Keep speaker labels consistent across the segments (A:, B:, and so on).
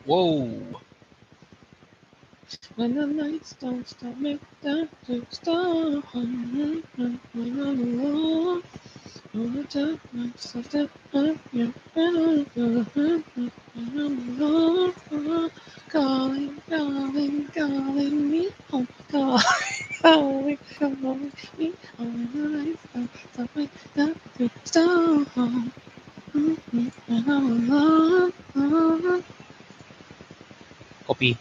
A: Whoa. When the lights don't stop me down to stop. When I'm alone, all the time myself that I'm you. And I'm alone. Calling, calling, calling me home. Calling, calling, calling me home. When the lights don't stop me down to stop. When I'm alone. Copy.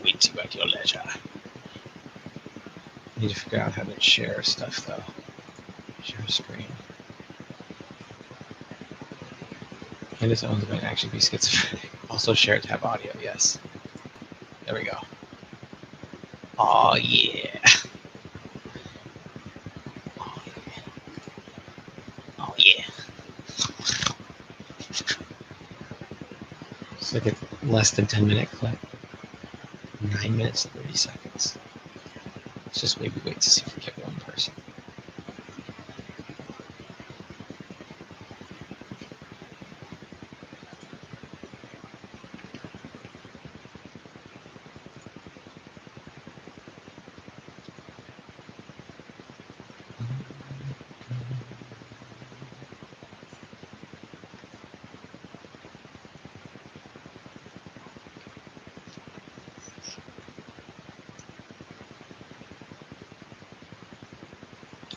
A: Wait to at your leisure. Need to figure out how to share stuff though. Share screen. Candace Owens might actually be schizophrenic. Also share tab audio, yes. There we go. Oh yeah. Oh yeah. It's like a less than 10-minute clip. 9 minutes, 30 seconds. Let's just maybe wait to see if we get one person.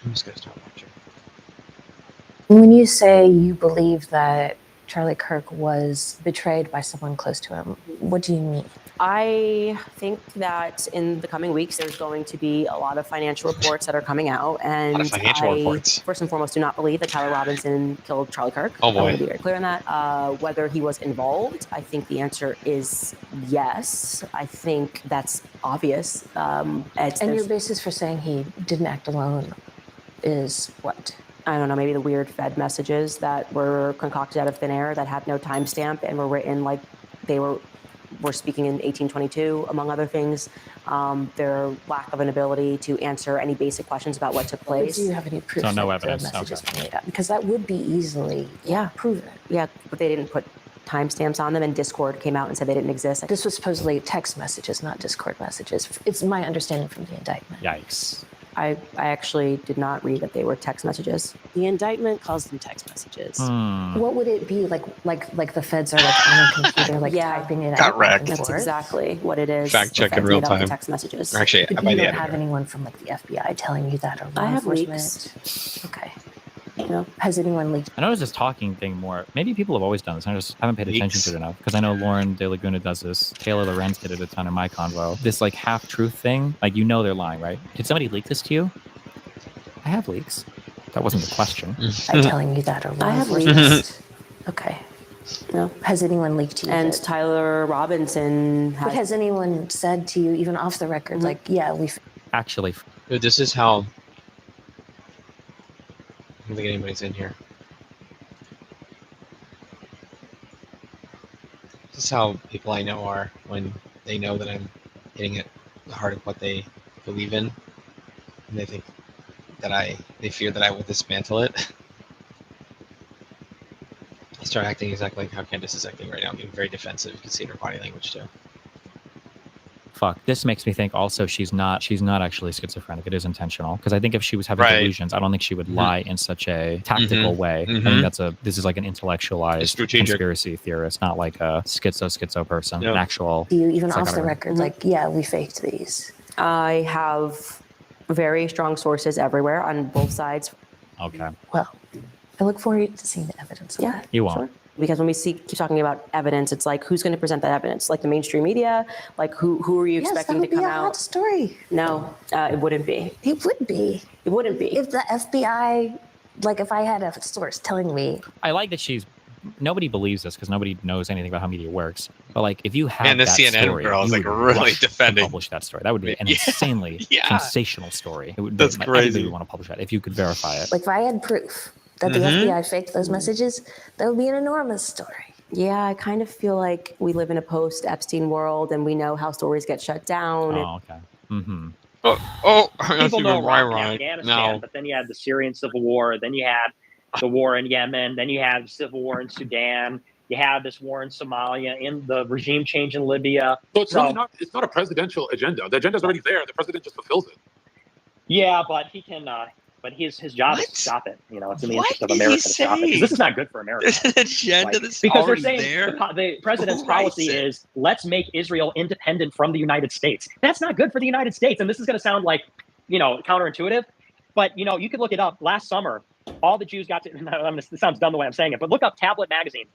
A: I'm just gonna start watching.
B: When you say you believe that Charlie Kirk was betrayed by someone close to him, what do you mean?
C: I think that in the coming weeks, there's going to be a lot of financial reports that are coming out. And
A: reports.
C: First and foremost, do not believe that Tyler Robinson killed Charlie Kirk.
A: Oh, boy.
C: I want to be very clear on that. Whether he was involved, I think the answer is yes. I think that's obvious.
B: And your basis for saying he didn't act alone is what?
C: I don't know, maybe the weird Fed messages that were concocted out of thin air that had no timestamp and were written like they were speaking in 1822, among other things. Their lack of an ability to answer any basic questions about what took place.
B: Do you have any proof
D: So no
B: that
D: evidence,
B: the messages
D: okay.
B: were made up? Because that would be easily proven.
C: Yeah, but they didn't put timestamps on them, and Discord came out and said they didn't exist.
B: This was supposedly text messages, not Discord messages. It's my understanding from the indictment.
D: Yikes.
C: I actually did not read that they were text messages.
E: The indictment calls them text messages.
B: What would it be like the feds are like on a computer, like typing it
A: Got
B: out
A: wrecked.
B: back and
C: That's
B: forth?
C: exactly what it is.
A: Fact check
C: The
A: in
C: feds
A: real
C: made up the
A: time.
C: text messages.
A: Actually,
B: But
A: by
B: you
A: the
B: don't
A: editor.
B: have anyone from like the FBI telling you that, or law
C: I have
B: enforcement?
C: leaks.
B: Okay.
C: You know,
B: Has anyone leaked?
D: I noticed this talking thing more. Maybe people have always done this. I just haven't paid attention to it enough because I know Lauren De Laguna does this. Taylor Lorenz did it a ton in my convo. This like half-truth thing, like they're lying, right? Did somebody leak this to you? I have leaks. That wasn't the question.
B: By telling you that, or law
C: I have
B: enforcement?
C: leaks.
B: Okay.
C: No.
B: Has anyone leaked to you?
C: And
B: that-
C: Tyler Robinson
B: But has anyone said to you, even off the record, like, yeah, we...
D: Actually,
A: Dude, this is how... I don't think anybody's in here. This is how people I know are when they know that I'm hitting at the heart of what they believe in, and they think that they fear that I will dismantle it. I start acting exactly like how Candace is acting right now, getting very defensive. You can see in her body language too.
D: fuck, this makes me think also she's not actually schizophrenic. It is intentional. Because I think if she was having delusions, I don't think she would lie in such a tactical way. I think this is like an intellectualized conspiracy theorist, not like a schizo person, an actual.
B: Do you even off the record, like, yeah, we faked these?
C: I have very strong sources everywhere on both sides.
D: Okay.
B: Well, I look forward to seeing the evidence of that.
D: You won't.
C: Sure. Because when we keep talking about evidence, it's like, who's going to present that evidence? Like the mainstream media? Like who are you expecting to come
B: Yes, that would be a hot
C: out?
B: story.
C: No, it wouldn't be.
B: It would be.
C: It wouldn't be.
B: If the FBI, like if I had a source telling me.
D: I like that nobody believes this because nobody knows anything about how media works. But like, if you had
A: And the
D: that
A: CNN
D: story,
A: girl is
D: you
A: like
D: would
A: really
D: rush to
A: defending.
D: publish that story. That would be an insanely sensational story. It would
A: That's
D: like,
A: crazy.
D: Everybody would want to publish that if you could verify it.
B: Like if I had proof that the FBI faked those messages, that would be an enormous story.
C: Yeah, I kind of feel like we live in a post-Epstein world, and we know how stories get shut down.
D: Oh, okay. Mm-hmm.
F: People know Iraq and Afghanistan, but then you had the Syrian civil war, then you had the war in Yemen, then you had the civil war in Sudan, you had this war in Somalia, in the regime change in Libya.
G: So it's really not. It's not a presidential agenda. The agenda's already there. The president just fulfills it.
F: Yeah, but he can. But his job is to stop it. You know, it's in the interest of
A: What is
F: America
A: he
F: to stop it. 'Cause
A: saying?
F: this is not good for America.
A: There's an agenda that's
F: because they're
A: already
F: saying
A: there.
F: the president's
A: Who writes
F: policy
A: it?
F: is let's make Israel independent from the United States. That's not good for the United States. And this is going to sound like, counterintuitive, but you could look it up. Last summer, all the Jews got to. This sounds dumb the way I'm saying it, but look up Tablet magazine.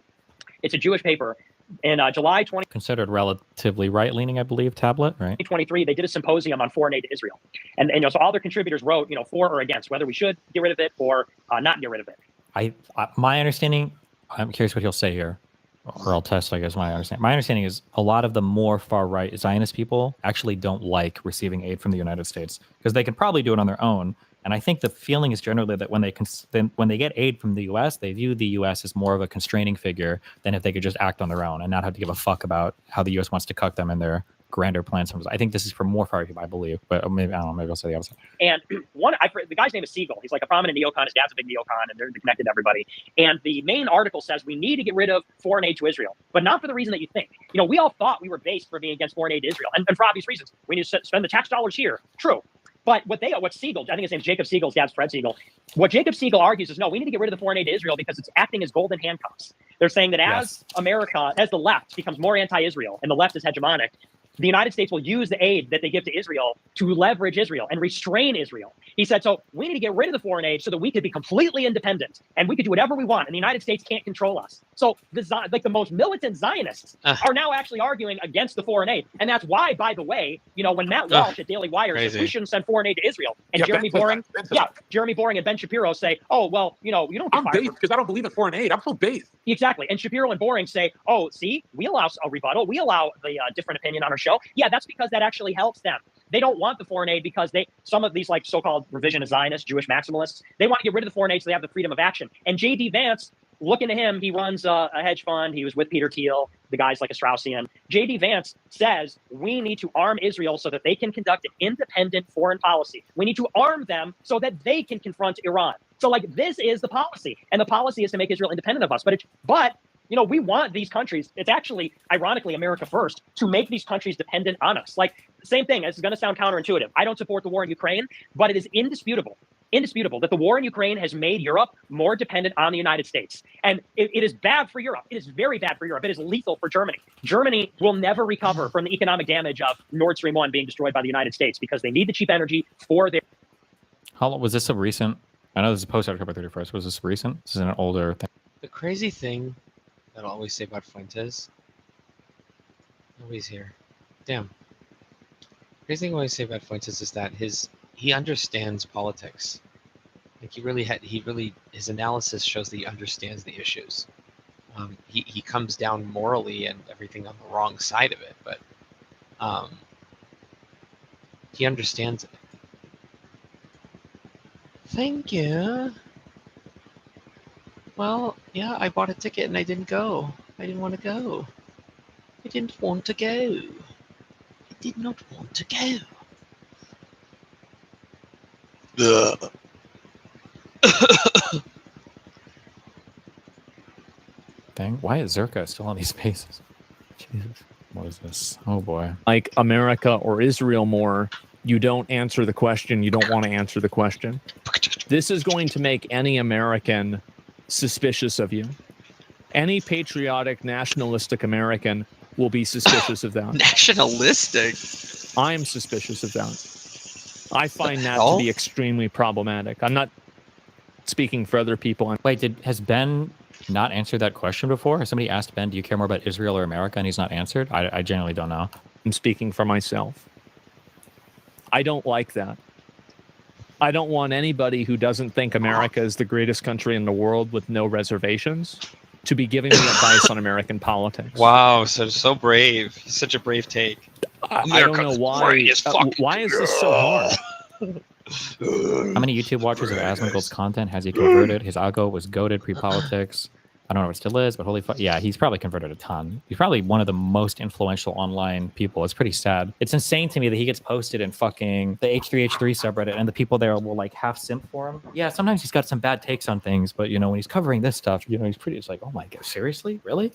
F: It's a Jewish paper. In July 20.
D: Considered relatively right-leaning, I believe, Tablet, right?
F: 2023, they did a symposium on foreign aid to Israel, and so all their contributors wrote, for or against whether we should get rid of it or not get rid of it.
D: My understanding, I'm curious what he'll say here, or I'll test, I guess, my understanding. My understanding is a lot of the more far-right Zionist people actually don't like receiving aid from the United States because they can probably do it on their own. And I think the feeling is generally that when they get aid from the U.S., they view the U.S. as more of a constraining figure than if they could just act on their own and not have to give a fuck about how the U.S. wants to cuck them in their grander plans. I think this is for more far people, I believe, but maybe I don't know. Maybe I'll say the opposite.
F: And the guy's name is Siegel. He's like a prominent neocon. His dad's a big neocon, and they're connected to everybody. And the main article says we need to get rid of foreign aid to Israel, but not for the reason that you think. We all thought we were based for being against foreign aid to Israel, and for obvious reasons. We need to spend the tax dollars here. True. But what Siegel, I think his name's Jacob Siegel, his dad's Fred Siegel. What Jacob Siegel argues is, no, we need to get rid of the foreign aid to Israel because it's acting as golden handcuffs. They're saying that as America, as the left becomes more anti-Israel and the left is hegemonic, the United States will use the aid that they give to Israel to leverage Israel and restrain Israel. He said, so we need to get rid of the foreign aid so that we could be completely independent and we could do whatever we want and the United States can't control us. So the most militant Zionists are now actually arguing against the foreign aid. And that's why, by the way, when Matt Walsh at Daily Wire says we shouldn't send foreign aid to Israel, and Jeremy Boring and Ben Shapiro say, oh, well, you don't get
G: I'm based because I don't believe in foreign aid. I'm so based.
F: Exactly. And Shapiro and Boring say, oh, see, we allow a rebuttal. We allow the different opinion on our show. Yeah, that's because that actually helps them. They don't want the foreign aid because some of these like so-called revisionist Zionists, Jewish maximalists, they want to get rid of the foreign aid so they have the freedom of action. And J.D. Vance, look into him. He runs a hedge fund. He was with Peter Thiel. The guy's like a Straussian. J.D. Vance says we need to arm Israel so that they can conduct an independent foreign policy. We need to arm them so that they can confront Iran. So this is the policy. And the policy is to make Israel independent of us. But we want these countries, it's actually, ironically, America first, to make these countries dependent on us. Same thing, it's going to sound counterintuitive. I don't support the war in Ukraine, but it is indisputable that the war in Ukraine has made Europe more dependent on the United States. And it is bad for Europe. It is very bad for Europe. It is lethal for Germany. Germany will never recover from the economic damage of Nord Stream 1 being destroyed by the United States because they need the cheap energy for their...
D: How long was this a recent? I know this is post October 31st. Was this recent? This is an older thing.
A: The crazy thing that I'll always say about Fuentes. Nobody's here. Damn. Crazy thing I always say about Fuentes is that he understands politics. Like his analysis shows that he understands the issues. He comes down morally and everything on the wrong side of it, but he understands it. Thank you. Well, yeah, I bought a ticket and I didn't go. I didn't want to go. I didn't want to go. I did not want to go.
D: Dang, why is Zerka still on these spaces? Jesus. What is this? Oh boy.
H: Like America or Israel more, you don't answer the question. You don't want to answer the question. This is going to make any American suspicious of you. Any patriotic, nationalistic American will be suspicious of that.
I: Nationalistic?
H: I am suspicious of that. I find that to be extremely problematic. I'm not speaking for other people.
D: Wait, has Ben not answered that question before? Has somebody asked Ben, do you care more about Israel or America? And he's not answered? I genuinely don't know.
H: I'm speaking for myself. I don't like that. I don't want anybody who doesn't think America is the greatest country in the world with no reservations to be giving me advice on American politics.
I: Wow, so brave. Such a brave take.
H: I don't know why. Why is this so hard?
D: How many YouTube watchers of Asmongold's content has he converted? His algo was goated pre-politics. I don't know if it still is, but holy fuck. Yeah, he's probably converted a ton. He's probably one of the most influential online people. It's pretty sad. It's insane to me that he gets posted in fucking the H3H3 subreddit and the people there will like half simp for him. Yeah, sometimes he's got some bad takes on things, but you know, when he's covering this stuff, you know, he's pretty, it's like, oh my God, seriously? Really?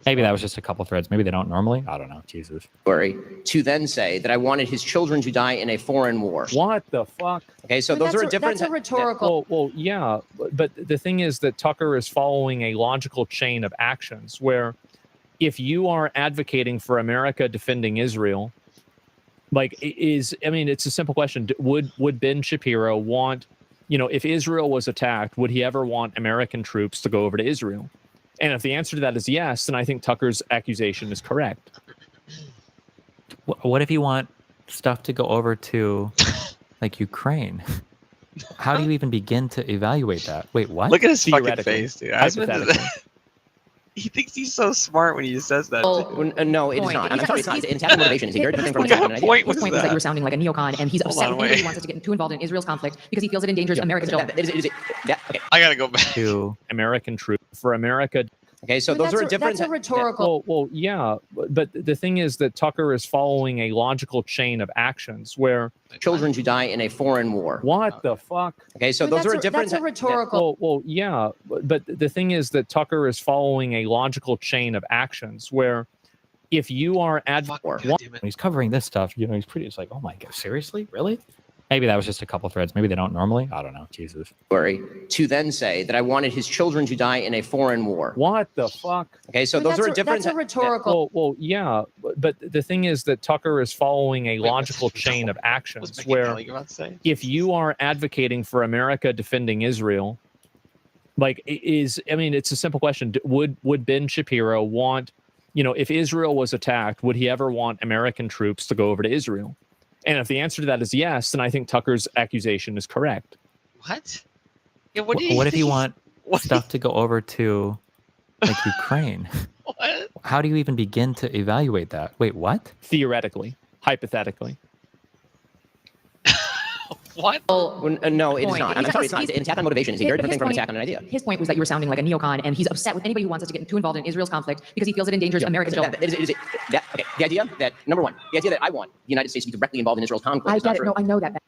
D: Maybe that was just a couple threads. Maybe they don't normally. I don't know. Jesus.
J: To then say that I wanted his children to die in a foreign war.
H: What the fuck?
J: Okay, so those are different.
B: That's a rhetorical.
H: Well, yeah, but the thing is that Tucker is following a logical chain of actions where if you are advocating for America defending Israel, like it's a simple question. Would Ben Shapiro want, you know, if Israel was attacked, would he ever want American troops to go over to Israel? And if the answer to that is yes, then I think Tucker's accusation is correct.
D: What if you want stuff to go over to, like, Ukraine? How do you even begin to evaluate that? Wait, what?
I: Look at his fucking face, dude.
H: Hypothetically.
I: He thinks he's so smart when he says that.
J: No, it is not. I'm sorry, it's not. Intact motivation is a very different thing from
I: What point was
K: His point was that you were sounding like a neocon, and he's upset when he wants us to get too involved in Israel's conflict because he feels it endangers America's
J: okay.
I: I gotta go back
D: to
H: American troops for America.
J: Okay, so those are different.
B: That's a rhetorical.
H: Well, yeah, but the thing is that Tucker is following a logical chain of actions where
J: children to die in a foreign war.
H: What the fuck?
J: Okay, so those are different.
B: That's a rhetorical.
H: Well, yeah, but the thing is that Tucker is following a logical chain of actions where if you are
D: when he's covering this stuff, you know, he's pretty. It's like, oh my God, seriously, really? Maybe that was just a couple threads. Maybe they don't normally. I don't know. Jesus.
J: To then say that I wanted his children to die in a foreign war.
H: What the fuck?
J: Okay, so those are different.
B: That's a rhetorical.
H: Well, yeah, but the thing is that Tucker is following a logical chain of actions where if you are advocating for America defending Israel, like it's a simple question. Would Ben Shapiro want, you know, if Israel was attacked, would he ever want American troops to go over to Israel? And if the answer to that is yes, then I think Tucker's accusation is correct.
I: What? Yeah,
D: what if you want stuff to go over to, like, Ukraine?
I: What?
D: How do you even begin to evaluate that? Wait, what?
H: Theoretically, hypothetically.
I: What?
J: No, it is not. I'm sorry, it's not. Attack on motivation is a very different thing from attack on an idea.
K: His point was that you were sounding like a neocon, and he's upset with anybody who wants us to get too involved in Israel's conflict because he feels it endangers America's
J: Okay, the idea that, number one, the idea that I want the United States to be directly involved in Israel's conflict is not true.
K: No, I know that.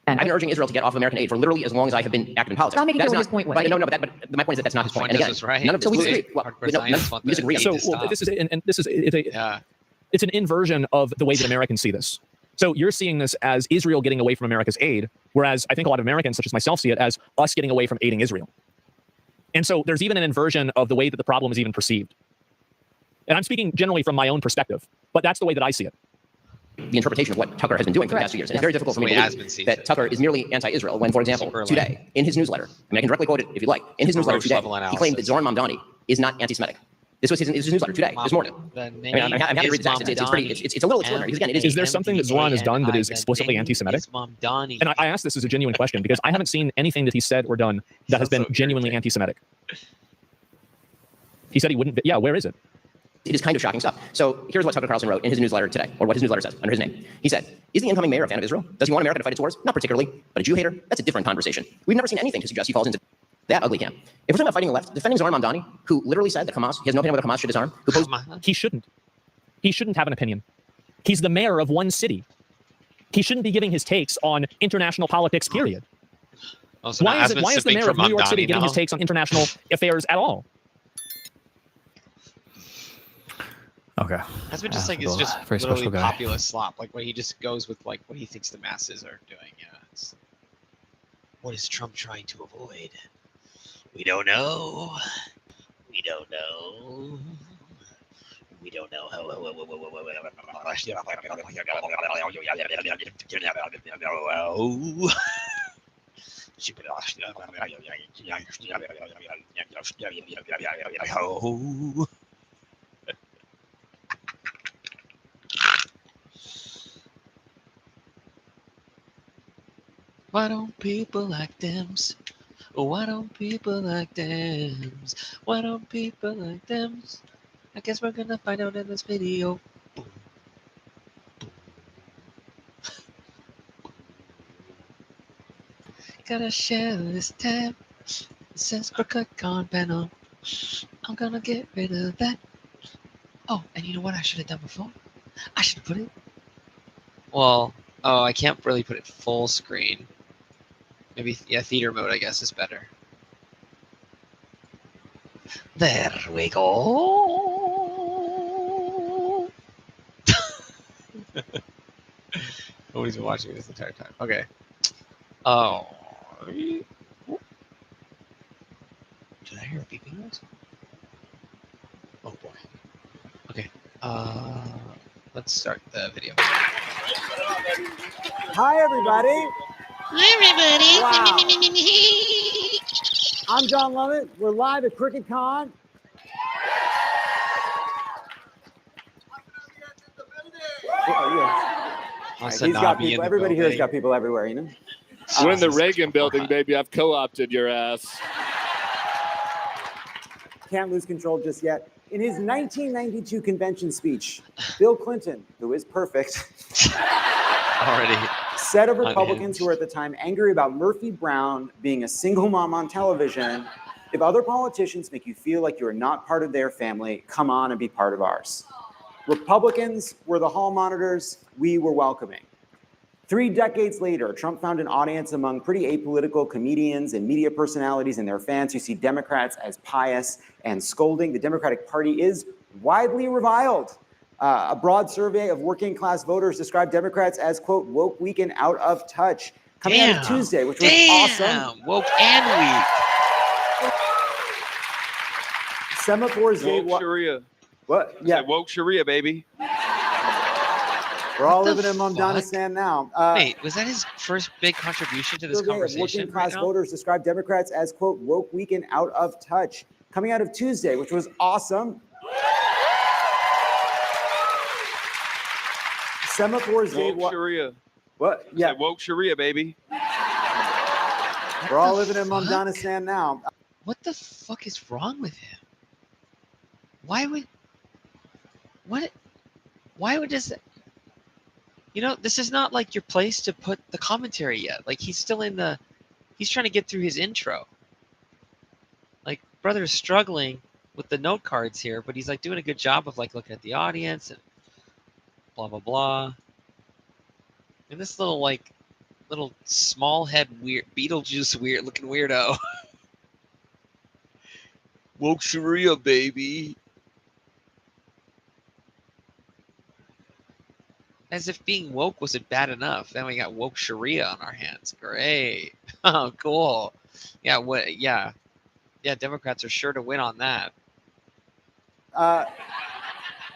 J: I've been urging Israel to get off American aid for literally as long as I have been active in politics.
K: Stop making clear what his point was.
J: But my point is that that's not his point. And again,
I: right.
J: none of this.
K: So we disagree.
J: We disagree.
H: So it's an inversion of the way that Americans see this. So you're seeing this as Israel getting away from America's aid, whereas I think a lot of Americans, such as myself, see it as us getting away from aiding Israel. And so there's even an inversion of the way that the problem is even perceived. And I'm speaking generally from my own perspective, but that's the way that I see it.
J: The interpretation of what Tucker has been doing for the past 2 years. And it's very difficult for me to believe that Tucker is merely anti-Israel when, for example, today, in his newsletter, I can directly quote it if you like, in his newsletter today, he claimed that Zoran Mamdani is not anti-Semitic. This was his newsletter today, this morning. I'm happy to read the text. It's a little extraordinary. Because again,
H: is there something that Zoran has done that is explicitly anti-Semitic? And I ask this as a genuine question because I haven't seen anything that he said or done that has been genuinely anti-Semitic. He said he wouldn't. Yeah, where is it?
J: It is kind of shocking stuff. So here's what Tucker Carlson wrote in his newsletter today, or what his newsletter says under his name. He said, is the incoming mayor a fan of Israel? Does he want America to fight its wars? Not particularly. But a Jew hater? That's a different conversation. We've never seen anything to suggest he falls into that ugly camp. If we're talking about fighting the left, defending Zoran Mamdani, who literally said that Hamas, he has no opinion whether Hamas should disarm, who posed...
H: He shouldn't. He shouldn't have an opinion. He's the mayor of one city. He shouldn't be giving his takes on international politics, period. Why is the mayor of New York City giving his takes on international affairs at all?
D: Okay.
I: That's been just like it's just
D: very
I: literally
D: special guy.
I: populist slop, like where he just goes with like what he thinks the masses are doing. Yeah. What is Trump trying to avoid? We don't know. We don't know. We don't know. Why don't people like them? Why don't people like them? Why don't people like them? I guess we're gonna find out in this video. Gotta share this tab. It says crooked con panel. I'm gonna get rid of that. Oh, and you know what I should have done before? I should have put it. Well, oh, I can't really put it full screen. Maybe, yeah, theater mode, I guess, is better. There we go. Nobody's been watching this entire time. Okay. Oh. Did I hear a beeping noise? Oh boy. Okay. Let's start the video.
L: Hi, everybody.
M: Hi, everybody.
L: Wow. I'm John Lovett. We're live at Cricket Con. Oh, yeah. He's got people. Everybody here has got people everywhere, you know?
N: We're in the Reagan building, baby. I've co-opted your ass.
L: Can't lose control just yet. In his 1992 convention speech, Bill Clinton, who is perfect,
I: already
L: said of Republicans who were at the time angry about Murphy Brown being a single mom on television, if other politicians make you feel like you're not part of their family, come on and be part of ours. Republicans were the hall monitors, we were welcoming. 3 decades later, Trump found an audience among pretty apolitical comedians and media personalities and their fans who see Democrats as pious and scolding. The Democratic Party is widely reviled. A broad survey of working class voters described Democrats as, quote, woke, weak, and out of touch. Coming out of Tuesday, which was awesome.
I: Woke and weak.
L: Semaphores gave
N: Woke Sharia.
L: What? Yeah.
N: Woke Sharia, baby.
L: We're all living in Afghanistan now.
I: Wait, was that his first big contribution to this conversation?
L: Working class voters described Democrats as, quote, woke, weak, and out of touch. Coming out of Tuesday, which was awesome. Semaphores gave
N: Woke Sharia.
L: What? Yeah.
N: Woke Sharia, baby.
L: We're all living in Afghanistan now.
I: What the fuck is wrong with him? Why would this? You know, this is not like your place to put the commentary yet. Like he's still he's trying to get through his intro. Like brother's struggling with the note cards here, but he's like doing a good job of like looking at the audience and blah blah blah. And this little small head weird Beetlejuice weird looking weirdo. Woke Sharia, baby. As if being woke wasn't bad enough. Then we got woke Sharia on our hands. Great. Oh, cool. Yeah, yeah, Democrats are sure to win on that.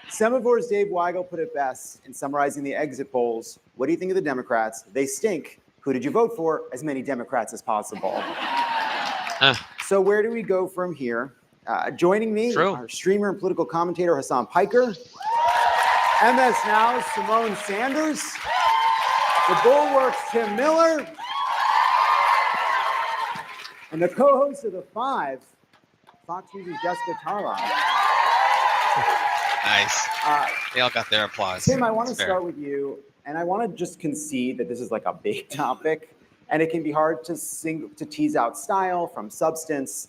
L: Semaphores Dave Weigel put it best in summarizing the exit polls. What do you think of the Democrats? They stink. Who did you vote for? As many Democrats as possible. So where do we go from here? Joining me, our streamer and political commentator, Hasan Piker. MS Now's Simone Sanders. The Bulwark's Tim Miller. And the co-host of The Five, Fox News' Jessica Tarlov.
I: Nice. They all got their applause.
L: Tim, I want to start with you, and I want to just concede that this is like a big topic, and it can be hard to tease out style from substance,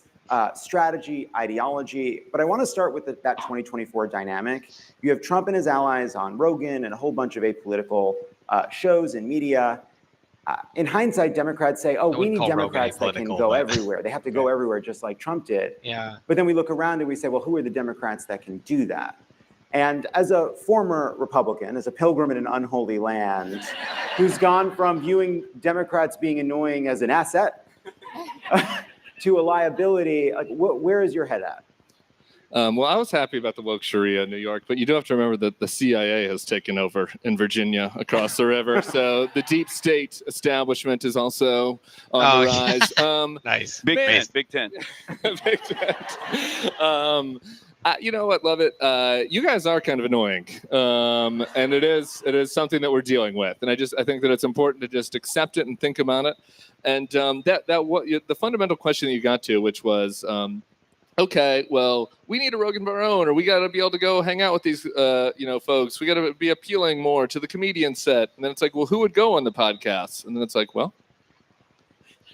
L: strategy, ideology. But I want to start with that 2024 dynamic. You have Trump and his allies on Rogan and a whole bunch of apolitical shows and media. In hindsight, Democrats say, oh, we need Democrats that can go everywhere. They have to go everywhere just like Trump did.
I: Yeah.
L: But then we look around and we say, well, who are the Democrats that can do that? And as a former Republican, as a pilgrim in an unholy land, who's gone from viewing Democrats being annoying as an asset to a liability, like, where is your head at?
N: Well, I was happy about the woke Sharia in New York, but you do have to remember that the CIA has taken over in Virginia across the river. So the deep state establishment is also on the rise.
I: Nice.
O: Big man, Big Ten.
N: Big Ten. You know what? Love it. You guys are kind of annoying, and it is something that we're dealing with. And I think that it's important to just accept it and think about it. And the fundamental question that you got to, which was, okay, well, we need a Rogan of our own, or we got to be able to go hang out with these, folks. We got to be appealing more to the comedian set. And then it's like, well, who would go on the podcast? And then it's like, well,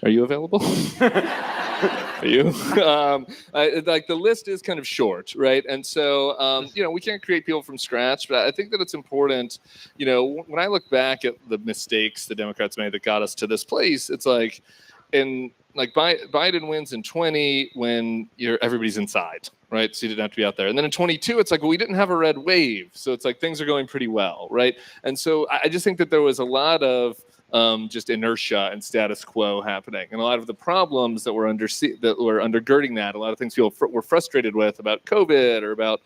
N: are you available? Are you? Like the list is kind of short, right? And so, we can't create people from scratch, but I think that it's important, when I look back at the mistakes the Democrats made that got us to this place, it's like, Biden wins in 20 when everybody's inside, right? So you didn't have to be out there. And then in 22, it's like, well, we didn't have a red wave. So it's like things are going pretty well, right? And so I just think that there was a lot of just inertia and status quo happening. And a lot of the problems that were undergirding that, a lot of things people were frustrated with about COVID or about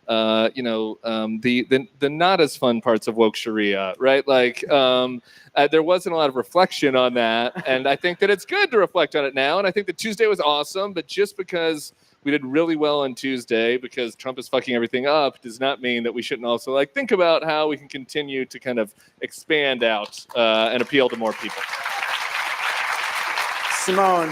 N: the not as fun parts of woke Sharia, right? There wasn't a lot of reflection on that, and I think that it's good to reflect on it now. And I think that Tuesday was awesome, but just because we did really well on Tuesday because Trump is fucking everything up does not mean that we shouldn't also think about how we can continue to kind of expand out and appeal to more people.
L: Simone,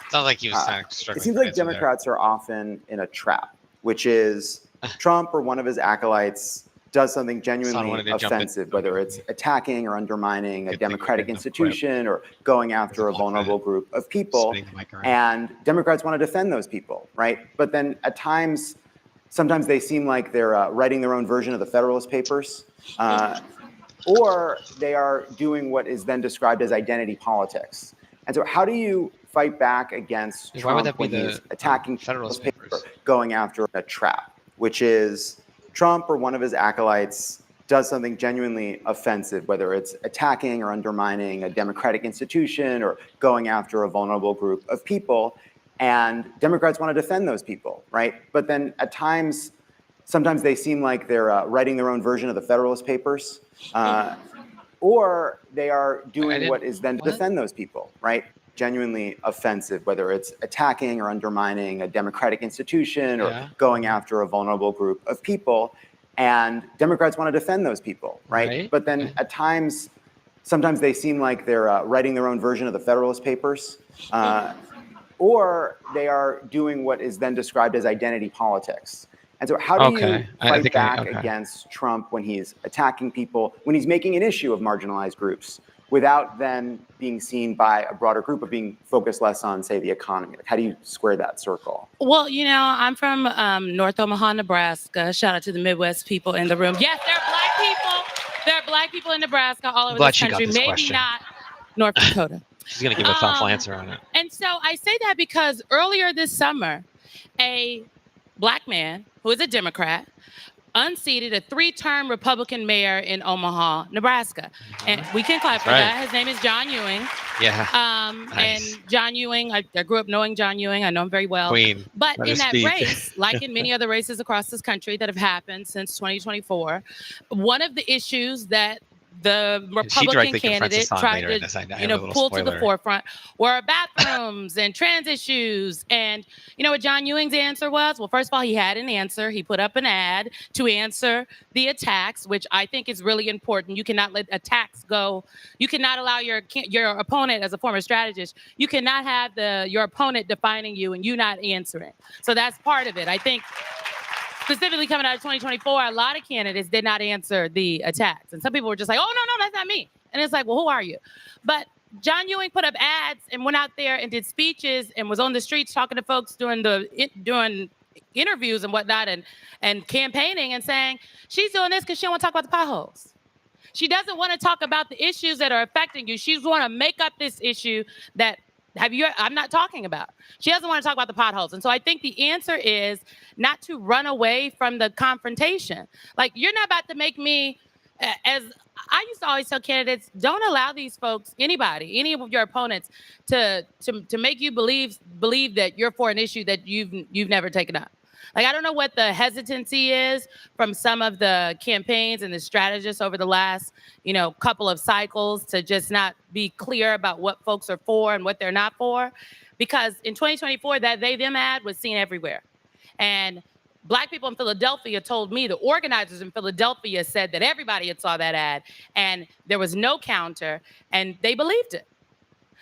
I: sounds like he was struggling.
L: It seems like Democrats are often in a trap, which is Trump or one of his acolytes does something genuinely offensive, whether it's attacking or undermining a democratic institution or going after a vulnerable group of people. And Democrats want to defend those people, right? But then at times, sometimes they seem like they're writing their own version of the Federalist Papers, or they are doing what is then described as identity politics. And so how do you fight back against Trump when he's attacking Federalist Papers, going after a trap, which is Trump or one of his acolytes does something genuinely offensive, whether it's attacking or undermining a democratic institution or going after a vulnerable group of people, and Democrats want to defend those people, right? But then at times, sometimes they seem like they're writing their own version of the Federalist Papers, or they are doing what is then to defend those people, right? Genuinely offensive, whether it's attacking or undermining a democratic institution or going after a vulnerable group of people, and Democrats want to defend those people, right? But then at times, sometimes they seem like they're writing their own version of the Federalist Papers, or they are doing what is then described as identity politics. And so how do you fight back against Trump when he's attacking people, when he's making an issue of marginalized groups, without then being seen by a broader group of being focused less on, say, the economy? How do you square that circle?
P: Well, I'm from North Omaha, Nebraska. Shout out to the Midwest people in the room. Yes, there are black people. There are black people in Nebraska all over this country. Maybe not North Dakota.
I: She's going to give a thoughtful answer on it.
P: And so I say that because earlier this summer, a black man who is a Democrat unseated a 3-term Republican mayor in Omaha, Nebraska. And we can clap for that. His name is John Ewing.
I: Yeah.
P: Nice. And John Ewing, I grew up knowing John Ewing. I know him very well.
I: Queen.
P: But in that race, like in many other races across this country that have happened since 2024, one of the issues that the Republican candidate tried to pull to the forefront were bathrooms and trans issues. And you know what John Ewing's answer was? Well, first of all, he had an answer. He put up an ad to answer the attacks, which I think is really important. You cannot let attacks go. You cannot allow your opponent, as a former strategist, you cannot have your opponent defining you and you not answering. So that's part of it. I think specifically coming out of 2024, a lot of candidates did not answer the attacks. And some people were just like, oh, no, that's not me. And it's like, well, who are you? But John Ewing put up ads and went out there and did speeches and was on the streets talking to folks during interviews and whatnot and campaigning and saying, she's doing this because she don't want to talk about the potholes. She doesn't want to talk about the issues that are affecting you. She's want to make up this issue that I'm not talking about. She doesn't want to talk about the potholes. And so I think the answer is not to run away from the confrontation. Like, you're not about to make me, as I used to always tell candidates, don't allow these folks, anybody, any of your opponents, to make you believe that you're for an issue that you've never taken up. Like, I don't know what the hesitancy is from some of the campaigns and the strategists over the last, couple of cycles to just not be clear about what folks are for and what they're not for. Because in 2024, that they, them ad was seen everywhere. And Black people in Philadelphia told me, the organizers in Philadelphia said that everybody had saw that ad and there was no counter, and they believed it.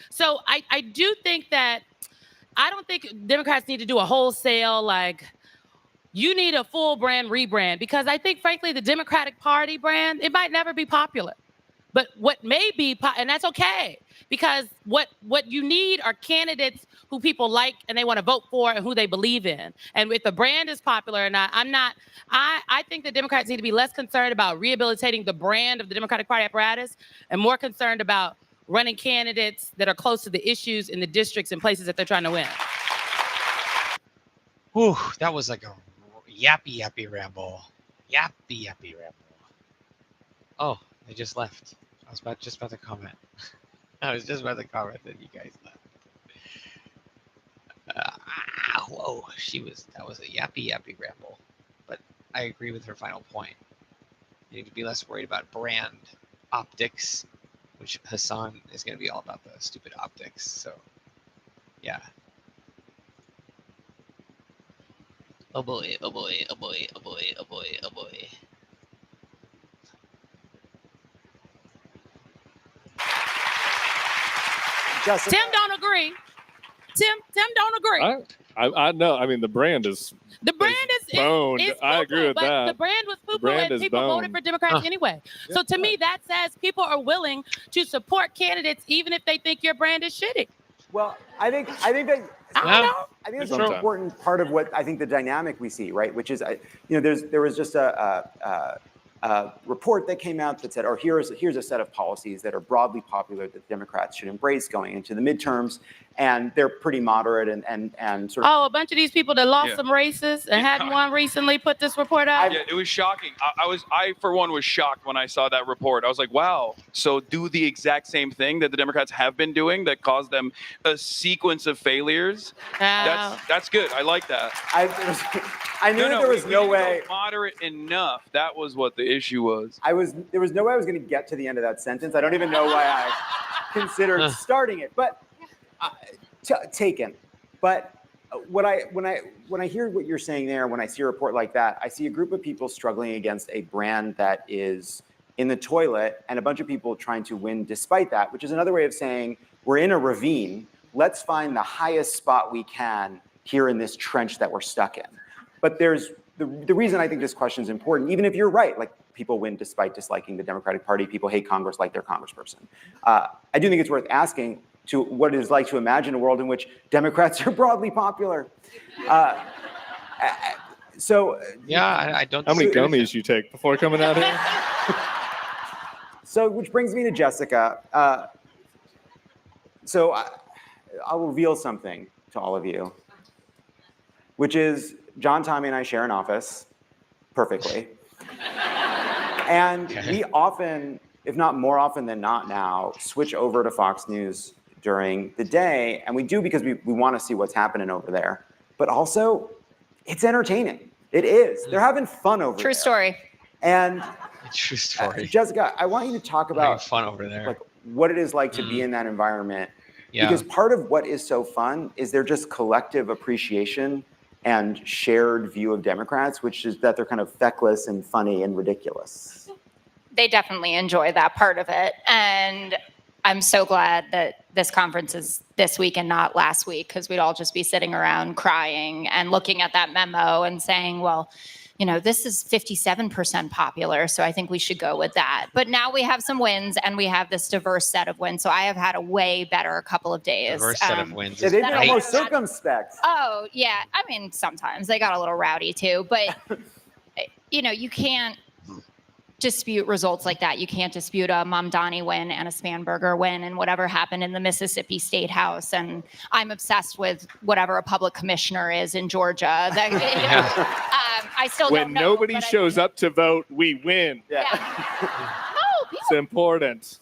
P: So I do think that, I don't think Democrats need to do a wholesale, like, you need a full brand rebrand, because I think, frankly, the Democratic Party brand, it might never be popular. But what may be, and that's okay, because what you need are candidates who people like and they want to vote for and who they believe in. And if the brand is popular or not, I think the Democrats need to be less concerned about rehabilitating the brand of the Democratic Party apparatus and more concerned about running candidates that are close to the issues in the districts and places that they're trying to win.
I: Whew, that was like a yappy ramble. Yappy ramble. Oh, they just left. I was just about to comment. I was just about to comment that you guys left. Whoa, that was a yappy ramble. But I agree with her final point. You need to be less worried about brand optics, which Hasan is going to be all about the stupid optics. So, yeah. Oh boy, oh boy, oh boy, oh boy, oh boy, oh boy.
P: Tim don't agree. Tim don't agree.
N: I know. I mean, the brand is boned. I agree with
P: but
N: that.
P: The brand was poo-poo and people voted for Democrats anyway. So to me, that says people are willing to support candidates even if they think your brand is shitty.
L: Well, I think that I think it's an important part of what I think the dynamic we see, right? Which is, there was just a report that came out that said, or here's a set of policies that are broadly popular that Democrats should embrace going into the midterms, and they're pretty moderate and sort of.
P: Oh, a bunch of these people that lost some races and hadn't won recently put this report out.
O: Yeah, it was shocking. I for one was shocked when I saw that report. I was like, wow. So do the exact same thing that the Democrats have been doing that caused them a sequence of failures. That's good. I like that.
L: I knew there was no way.
O: Moderate enough. That was what the issue was.
L: There was no way I was going to get to the end of that sentence. I don't even know why I considered starting it, but taken. But when I hear what you're saying there, when I see a report like that, I see a group of people struggling against a brand that is in the toilet and a bunch of people trying to win despite that, which is another way of saying we're in a ravine. Let's find the highest spot we can here in this trench that we're stuck in. But there's the reason I think this question is important, even if you're right, like people win despite disliking the Democratic Party, people hate Congress like their congressperson. I do think it's worth asking to what it is like to imagine a world in which Democrats are broadly popular. So
I: yeah, I don't.
N: How many gummies you take before coming out here?
L: So, which brings me to Jessica. So I'll reveal something to all of you, which is John, Tommy, and I share an office perfectly. And we often, if not more often than not now, switch over to Fox News during the day. And we do because we want to see what's happening over there. But also, it's entertaining. It is. They're having fun over there.
B: True story.
L: And
I: true story.
L: Jessica, I want you to talk about
I: fun over there.
L: Like what it is like to be in that environment.
I: Yeah.
L: Because part of what is so fun is their just collective appreciation and shared view of Democrats, which is that they're kind of feckless and funny and ridiculous.
Q: They definitely enjoy that part of it. And I'm so glad that this conference is this week and not last week, because we'd all just be sitting around crying and looking at that memo and saying, well, this is 57% popular, so I think we should go with that. But now we have some wins, and we have this diverse set of wins. So I have had a way better couple of days.
I: Diverse set of wins.
L: Yeah, they've been almost circumspect.
Q: Oh, yeah. I mean, sometimes they got a little rowdy too, but you can't. dispute results like that. You can't dispute a Mamdani win and a Spanberger win and whatever happened in the Mississippi State House. And I'm obsessed with whatever a public commissioner is in Georgia. That, I still
N: when
Q: don't know.
N: Nobody shows up to vote, we win.
Q: No,
N: It's important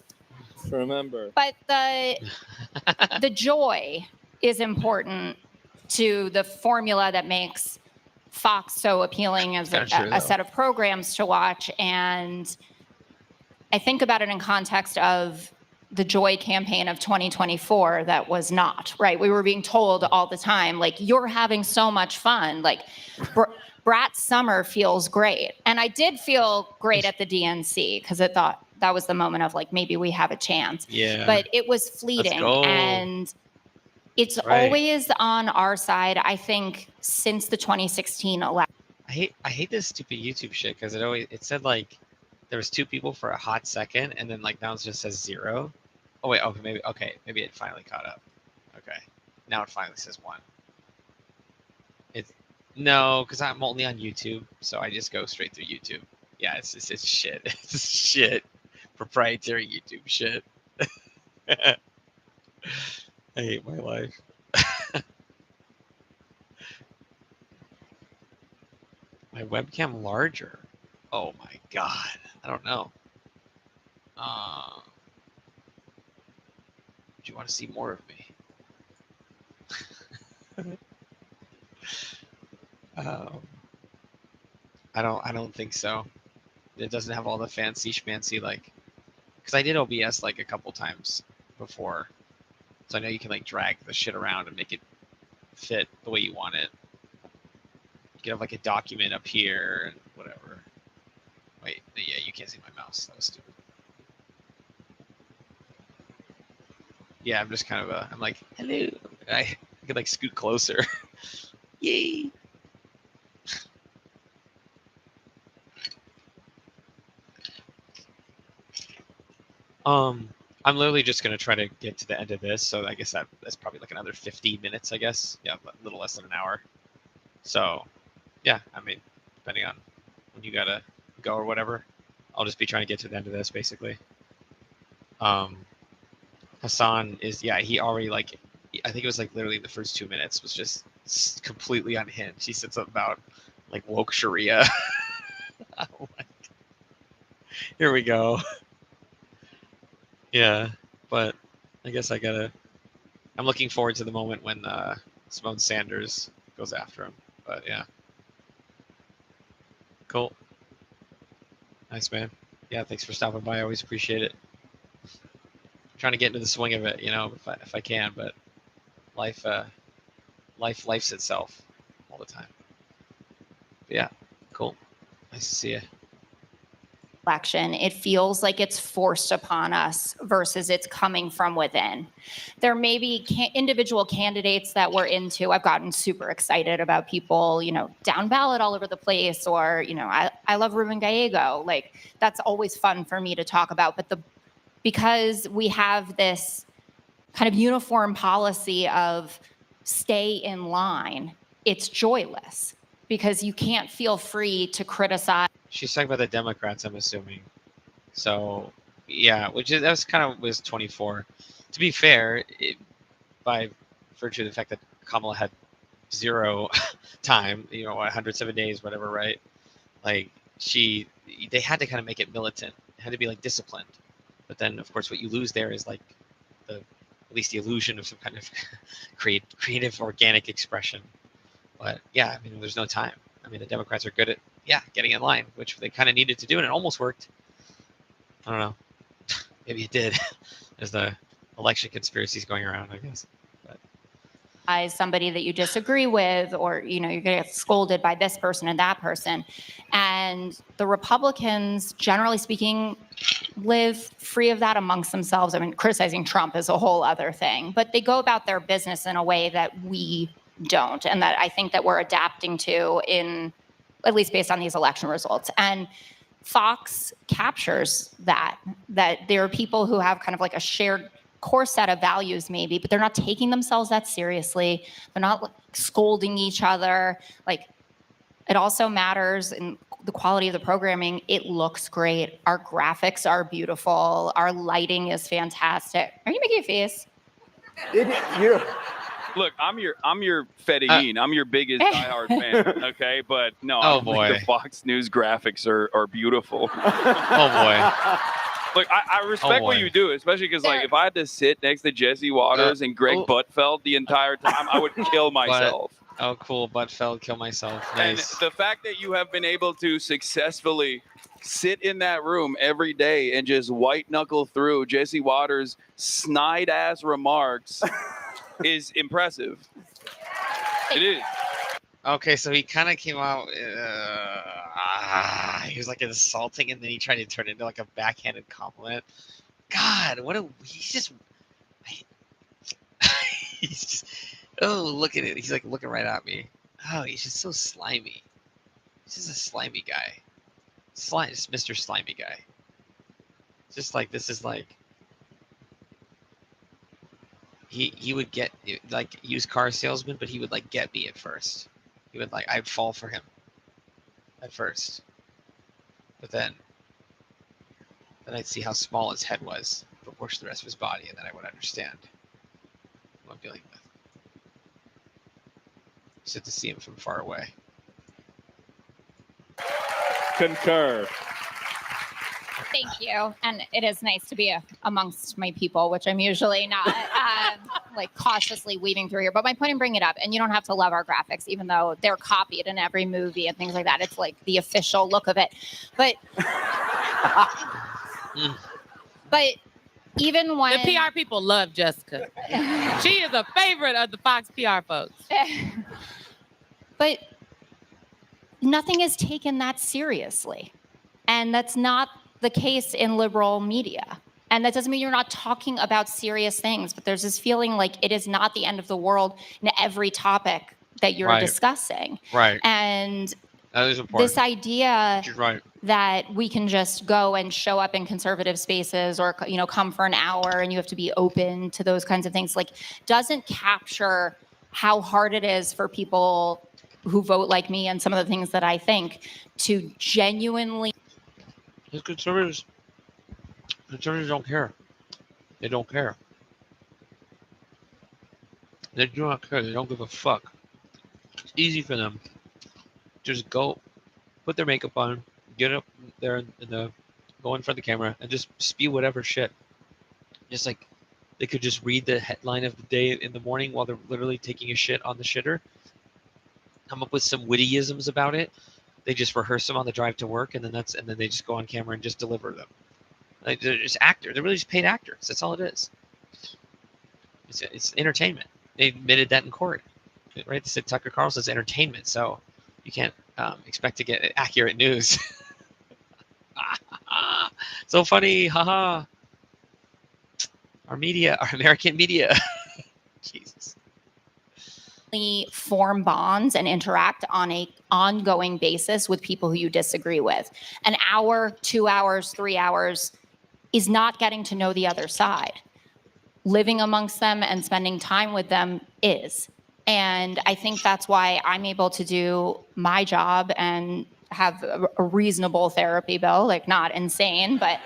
N: to remember.
Q: but the joy is important to the formula that makes Fox so appealing as a set of programs to watch. And I think about it in context of the joy campaign of 2024 that was not, right? We were being told all the time, like, you're having so much fun. Like, Brat Summer feels great. And I did feel great at the DNC because I thought that was the moment of like, maybe we have a chance.
I: Yeah.
Q: But it was fleeting. And it's always on our side, I think, since the 2016 election.
I: I hate this stupid YouTube shit because it said like there was 2 people for a hot second, and then like now it just says 0. Oh wait, maybe it finally caught up. Okay, now it finally says 1. No, because I'm only on YouTube, so I just go straight through YouTube. Yeah, it's shit. It's shit. Proprietary YouTube shit. I hate my life. My webcam larger. Oh my god. I don't know. Do you want to see more of me? I don't think so. It doesn't have all the fancy schmancy like, because I did OBS like a couple times before, so I know you can like drag the shit around and make it fit the way you want it. You can have like a document up here and whatever. Wait, yeah, you can't see my mouse. That was stupid. Yeah, I'm just kind of I'm like, hello. I could like scoot closer. Yay. I'm literally just gonna try to get to the end of this, so I guess that's probably like another 50 minutes, I guess. Yeah, a little less than an hour. So, yeah, I mean, depending on when you gotta go or whatever, I'll just be trying to get to the end of this, basically. Hasan is, he already like, I think it was like literally the first 2 minutes was just completely unhinged. He said something about like woke Sharia. Oh my God. Here we go. Yeah, but I guess I'm looking forward to the moment when Simone Sanders goes after him. But yeah. Cool. Nice, man. Yeah, thanks for stopping by. I always appreciate it. I'm trying to get into the swing of it, if I can, but life's itself all the time. But yeah, cool. Nice to see you.
Q: Election, it feels like it's forced upon us versus it's coming from within. There may be individual candidates that we're into. I've gotten super excited about people, down ballot all over the place, or, I love Ruben Gallego. Like, that's always fun for me to talk about. But because we have this kind of uniform policy of stay in line, it's joyless because you can't feel free to criticize.
I: She's talking about the Democrats, I'm assuming. So, yeah, was 24. To be fair, by virtue of the fact that Kamala had 0 time, 107 days, whatever, right? Like, they had to kind of make it militant. It had to be like disciplined. But then, of course, what you lose there is like at least the illusion of some kind of creative, organic expression. But yeah, I mean, there's no time. I mean, the Democrats are good at getting in line, which they kind of needed to do, and it almost worked. I don't know. Maybe it did. There's the election conspiracies going around, I guess. But
Q: somebody that you disagree with, or you're going to get scolded by this person and that person. And the Republicans, generally speaking, live free of that amongst themselves. I mean, criticizing Trump is a whole other thing, but they go about their business in a way that we don't, and that I think that we're adapting to, at least based on these election results. And Fox captures that there are people who have kind of like a shared core set of values maybe, but they're not taking themselves that seriously. They're not scolding each other. Like, it also matters in the quality of the programming, it looks great. Our graphics are beautiful. Our lighting is fantastic. Are you making a face?
O: Look, I'm your Fedayeen. I'm your biggest diehard fan. Okay, but no, I don't think the Fox News graphics are beautiful.
I: Oh boy.
O: Look, I respect what you do, especially because like if I had to sit next to Jesse Waters and Greg Buttfeld the entire time, I would kill myself.
I: Oh, cool. Buttfeld, kill myself. Nice.
O: And the fact that you have been able to successfully sit in that room every day and just white knuckle through Jesse Waters' snide ass remarks is impressive. It is.
I: Okay, so he kind of came out. He was like insulting, and then he tried to turn it into like a backhanded compliment. God, he's just. He's just. Oh, look at it. He's like looking right at me. Oh, he's just so slimy. He's just a slimy guy. Just Mr. Slimy guy. Just like this is like. He would get like used car salesman, but he would like get me at first. He would like I'd fall for him at first, but then I'd see how small his head was proportion to the rest of his body, and then I would understand what I'm dealing with. Just have to see him from far away.
N: Concur.
Q: Thank you. And it is nice to be amongst my people, which I'm usually not like cautiously weaving through here. But my point in bringing it up, and you don't have to love our graphics, even though they're copied in every movie and things like that. It's like the official look of it. But even when
P: the PR people love Jessica, she is a favorite of the Fox PR folks.
Q: But nothing is taken that seriously. And that's not the case in liberal media. And that doesn't mean you're not talking about serious things, but there's this feeling like it is not the end of the world in every topic that you're discussing.
I: Right.
Q: And
I: that is important.
Q: This idea
I: right.
Q: that we can just go and show up in conservative spaces or, come for an hour and you have to be open to those kinds of things, like doesn't capture how hard it is for people who vote like me and some of the things that I think to genuinely.
I: Conservatives don't care. They don't care. They do not care. They don't give a fuck. It's easy for them. Just go, put their makeup on, get up there go in front of the camera and just spew whatever shit. Just like they could just read the headline of the day in the morning while they're literally taking a shit on the shitter. Come up with some wittyisms about it. They just rehearse them on the drive to work, and then they just go on camera and just deliver them. Like they're just actors. They're really just paid actors. That's all it is. It's entertainment. They admitted that in court, right? They said Tucker Carlson's entertainment, so you can't expect to get accurate news. So funny, haha. Our American media. Jesus.
Q: Form bonds and interact on a ongoing basis with people who you disagree with. An hour, 2 hours, 3 hours is not getting to know the other side. Living amongst them and spending time with them is. And I think that's why I'm able to do my job and have a reasonable therapy bill, like not insane, but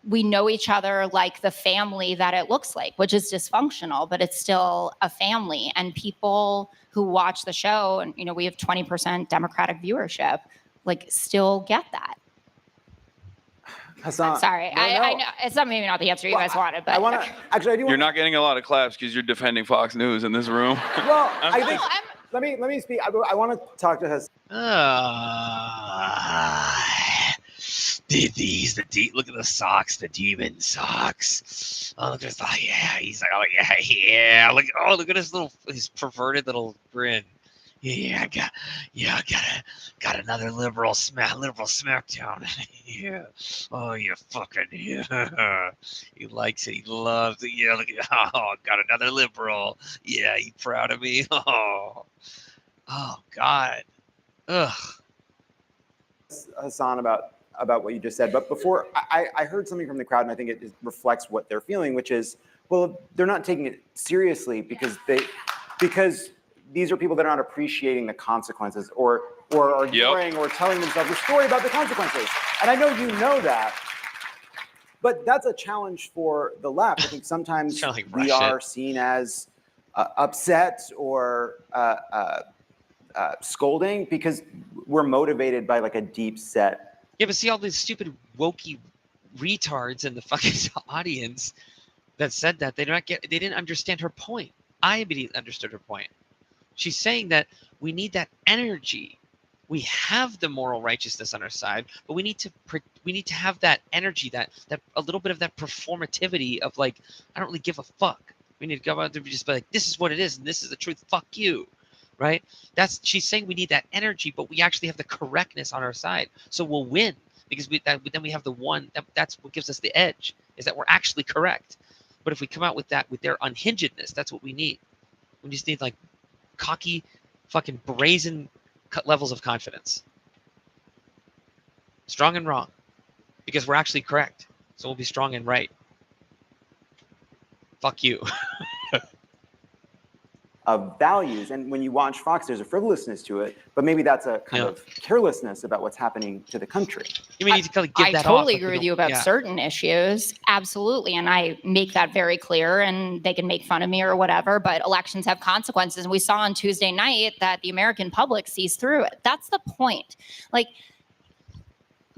Q: we know each other like the family that it looks like, which is dysfunctional, but it's still a family. And people who watch the show, and we have 20% Democratic viewership, like still get that.
L: Hasan,
Q: sorry, I know it's maybe not the answer you guys wanted, but
L: I want to actually.
O: You're not getting a lot of claps because you're defending Fox News in this room.
L: Well, I think. Let me speak. I want to talk to Hasan.
I: Look at the socks, the demon socks. Oh, look at this. Yeah. He's like, yeah. Look at his perverted little grin. Yeah, I got another liberal smackdown. Yeah. Oh, you fucking yeah. He likes it. He loves it. Yeah. Look at got another liberal. Yeah, you proud of me? Oh God. Ugh.
L: Hasan, about what you just said, but before I heard something from the crowd, and I think it reflects what they're feeling, which is, well, they're not taking it seriously because these are people that are not appreciating the consequences, or or ignoring or telling themselves a story about the consequences. And I know you know that, but that's a challenge for the left. I think sometimes we are seen as upset or scolding because we're motivated by like a deep set.
I: Yeah, but see all these stupid wokey retards in the fucking audience that said that they didn't understand her point. I immediately understood her point. She's saying that we need that energy. We have the moral righteousness on our side, but we need to have that energy, that a little bit of that performativity of like, I don't really give a fuck. We need to go out there and just be like, this is what it is, and this is the truth. Fuck you, right? She's saying we need that energy, but we actually have the correctness on our side, so we'll win because then we have the one. That's what gives us the edge, is that we're actually correct. But if we come out with that, with their unhingedness, that's what we need. We just need like cocky, fucking brazen levels of confidence. Strong and wrong, because we're actually correct. So we'll be strong and right. Fuck you.
L: Of values. And when you watch Fox, there's a frivolousness to it, but maybe that's a kind of carelessness about what's happening to the country.
I: You mean you kind of give that
Q: I totally agree with you about certain issues. Absolutely. And I make that very clear, and they can make fun of me or whatever, but elections have consequences. And we saw on Tuesday night that the American public sees through it. That's the point. Like,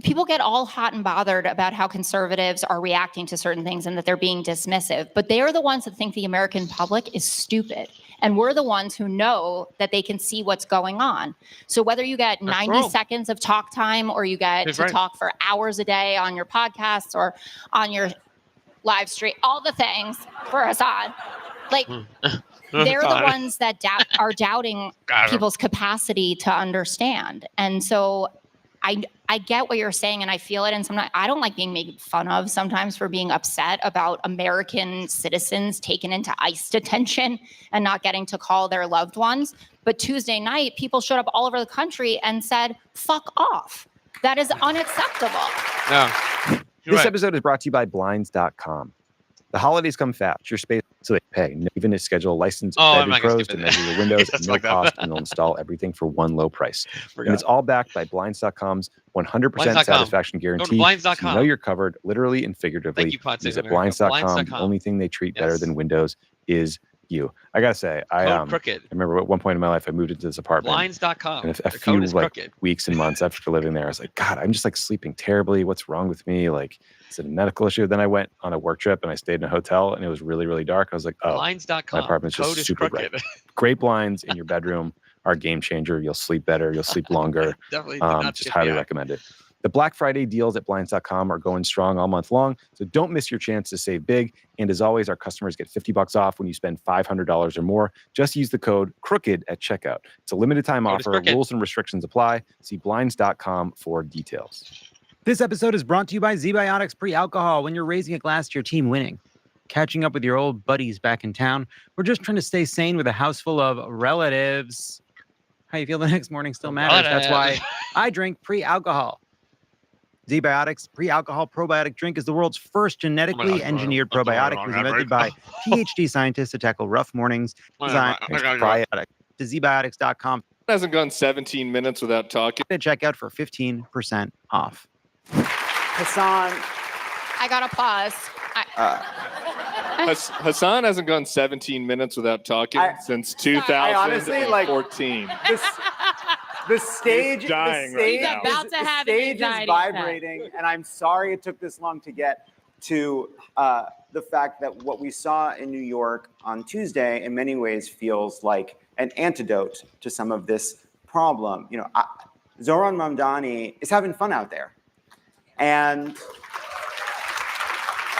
Q: people get all hot and bothered about how conservatives are reacting to certain things and that they're being dismissive, but they are the ones that think the American public is stupid. And we're the ones who know that they can see what's going on. So whether you get 90 seconds of talk time or you get to talk for hours a day on your podcasts or on your live stream, all the things for Hasan, like they're the ones that are doubting people's capacity to understand. And so I get what you're saying, and I feel it. And sometimes I don't like being made fun of sometimes for being upset about American citizens taken into ICE detention and not getting to call their loved ones. But Tuesday night, people showed up all over the country and said, fuck off. That is unacceptable.
R: No. This episode is brought to you by Blinds.com. The holidays come fast. Your space so they pay. Even to schedule a licensed vendor pros to measure your windows at no cost, and they'll install everything for one low price. And it's all backed by Blinds.com's 100% satisfaction guarantee.
I: Go to Blinds.com.
R: So you know you're covered, literally and figuratively.
I: Thank you, Pod
R: Visit
I: Save
R: Blinds.com.
I: Blinds.com.
R: The only thing they treat better than windows is you. I gotta say, I remember at one point in my life I moved into this apartment.
I: Blinds.com.
R: And a few weeks and months after living there, I was like, God, I'm just like sleeping terribly. What's wrong with me? Like, is it a medical issue? Then I went on a work trip and I stayed in a hotel and it was really, really dark. I was like, oh,
I: Blinds.com.
R: my apartment's just super bright. Great blinds in your bedroom are a game changer. You'll sleep better. You'll sleep longer.
I: Definitely
R: just highly recommend it. The Black Friday deals at Blinds.com are going strong all month long, so don't miss your chance to save big. And as always, our customers get $50 off when you spend $500 or more. Just use the code CROOKED at checkout. It's a limited time offer. Rules and restrictions apply. See Blinds.com for details.
S: This episode is brought to you by ZBiotics Pre-Alcohol. When you're raising a glass to your team winning, catching up with your old buddies back in town, we're just trying to stay sane with a house full of relatives. How you feel the next morning still matters. That's why I drink Pre-Alcohol. ZBiotics Pre-Alcohol Probiotic Drink is the world's first genetically engineered probiotic. It was invented by PhD scientists to tackle rough mornings. Designed probiotic to zbiotics.com.
N: Hasn't gone 17 minutes without talking.
S: Check out for 15% off.
L: Hasan.
Q: I got applause.
N: Hasan hasn't gone 17 minutes without talking since 2014.
L: The stage is
Q: vibrating,
L: and I'm sorry it took this long to get to the fact that what we saw in New York on Tuesday in many ways feels like an antidote to some of this problem. You know, Zohran Mamdani is having fun out there, and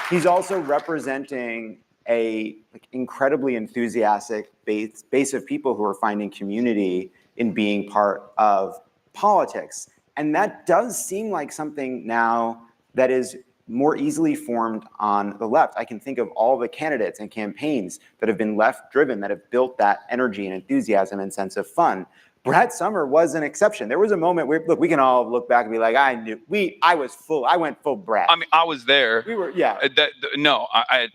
L: he's also representing a incredibly enthusiastic base of people who are finding community in being part of politics. And that does seem like something now that is more easily formed on the left. I can think of all the candidates and campaigns that have been left-driven, that have built that energy and enthusiasm and sense of fun. Brad Summer was an exception. There was a moment where, look, we can all look back and be like, I went full Brad.
O: I mean, I was there.
L: We were, yeah.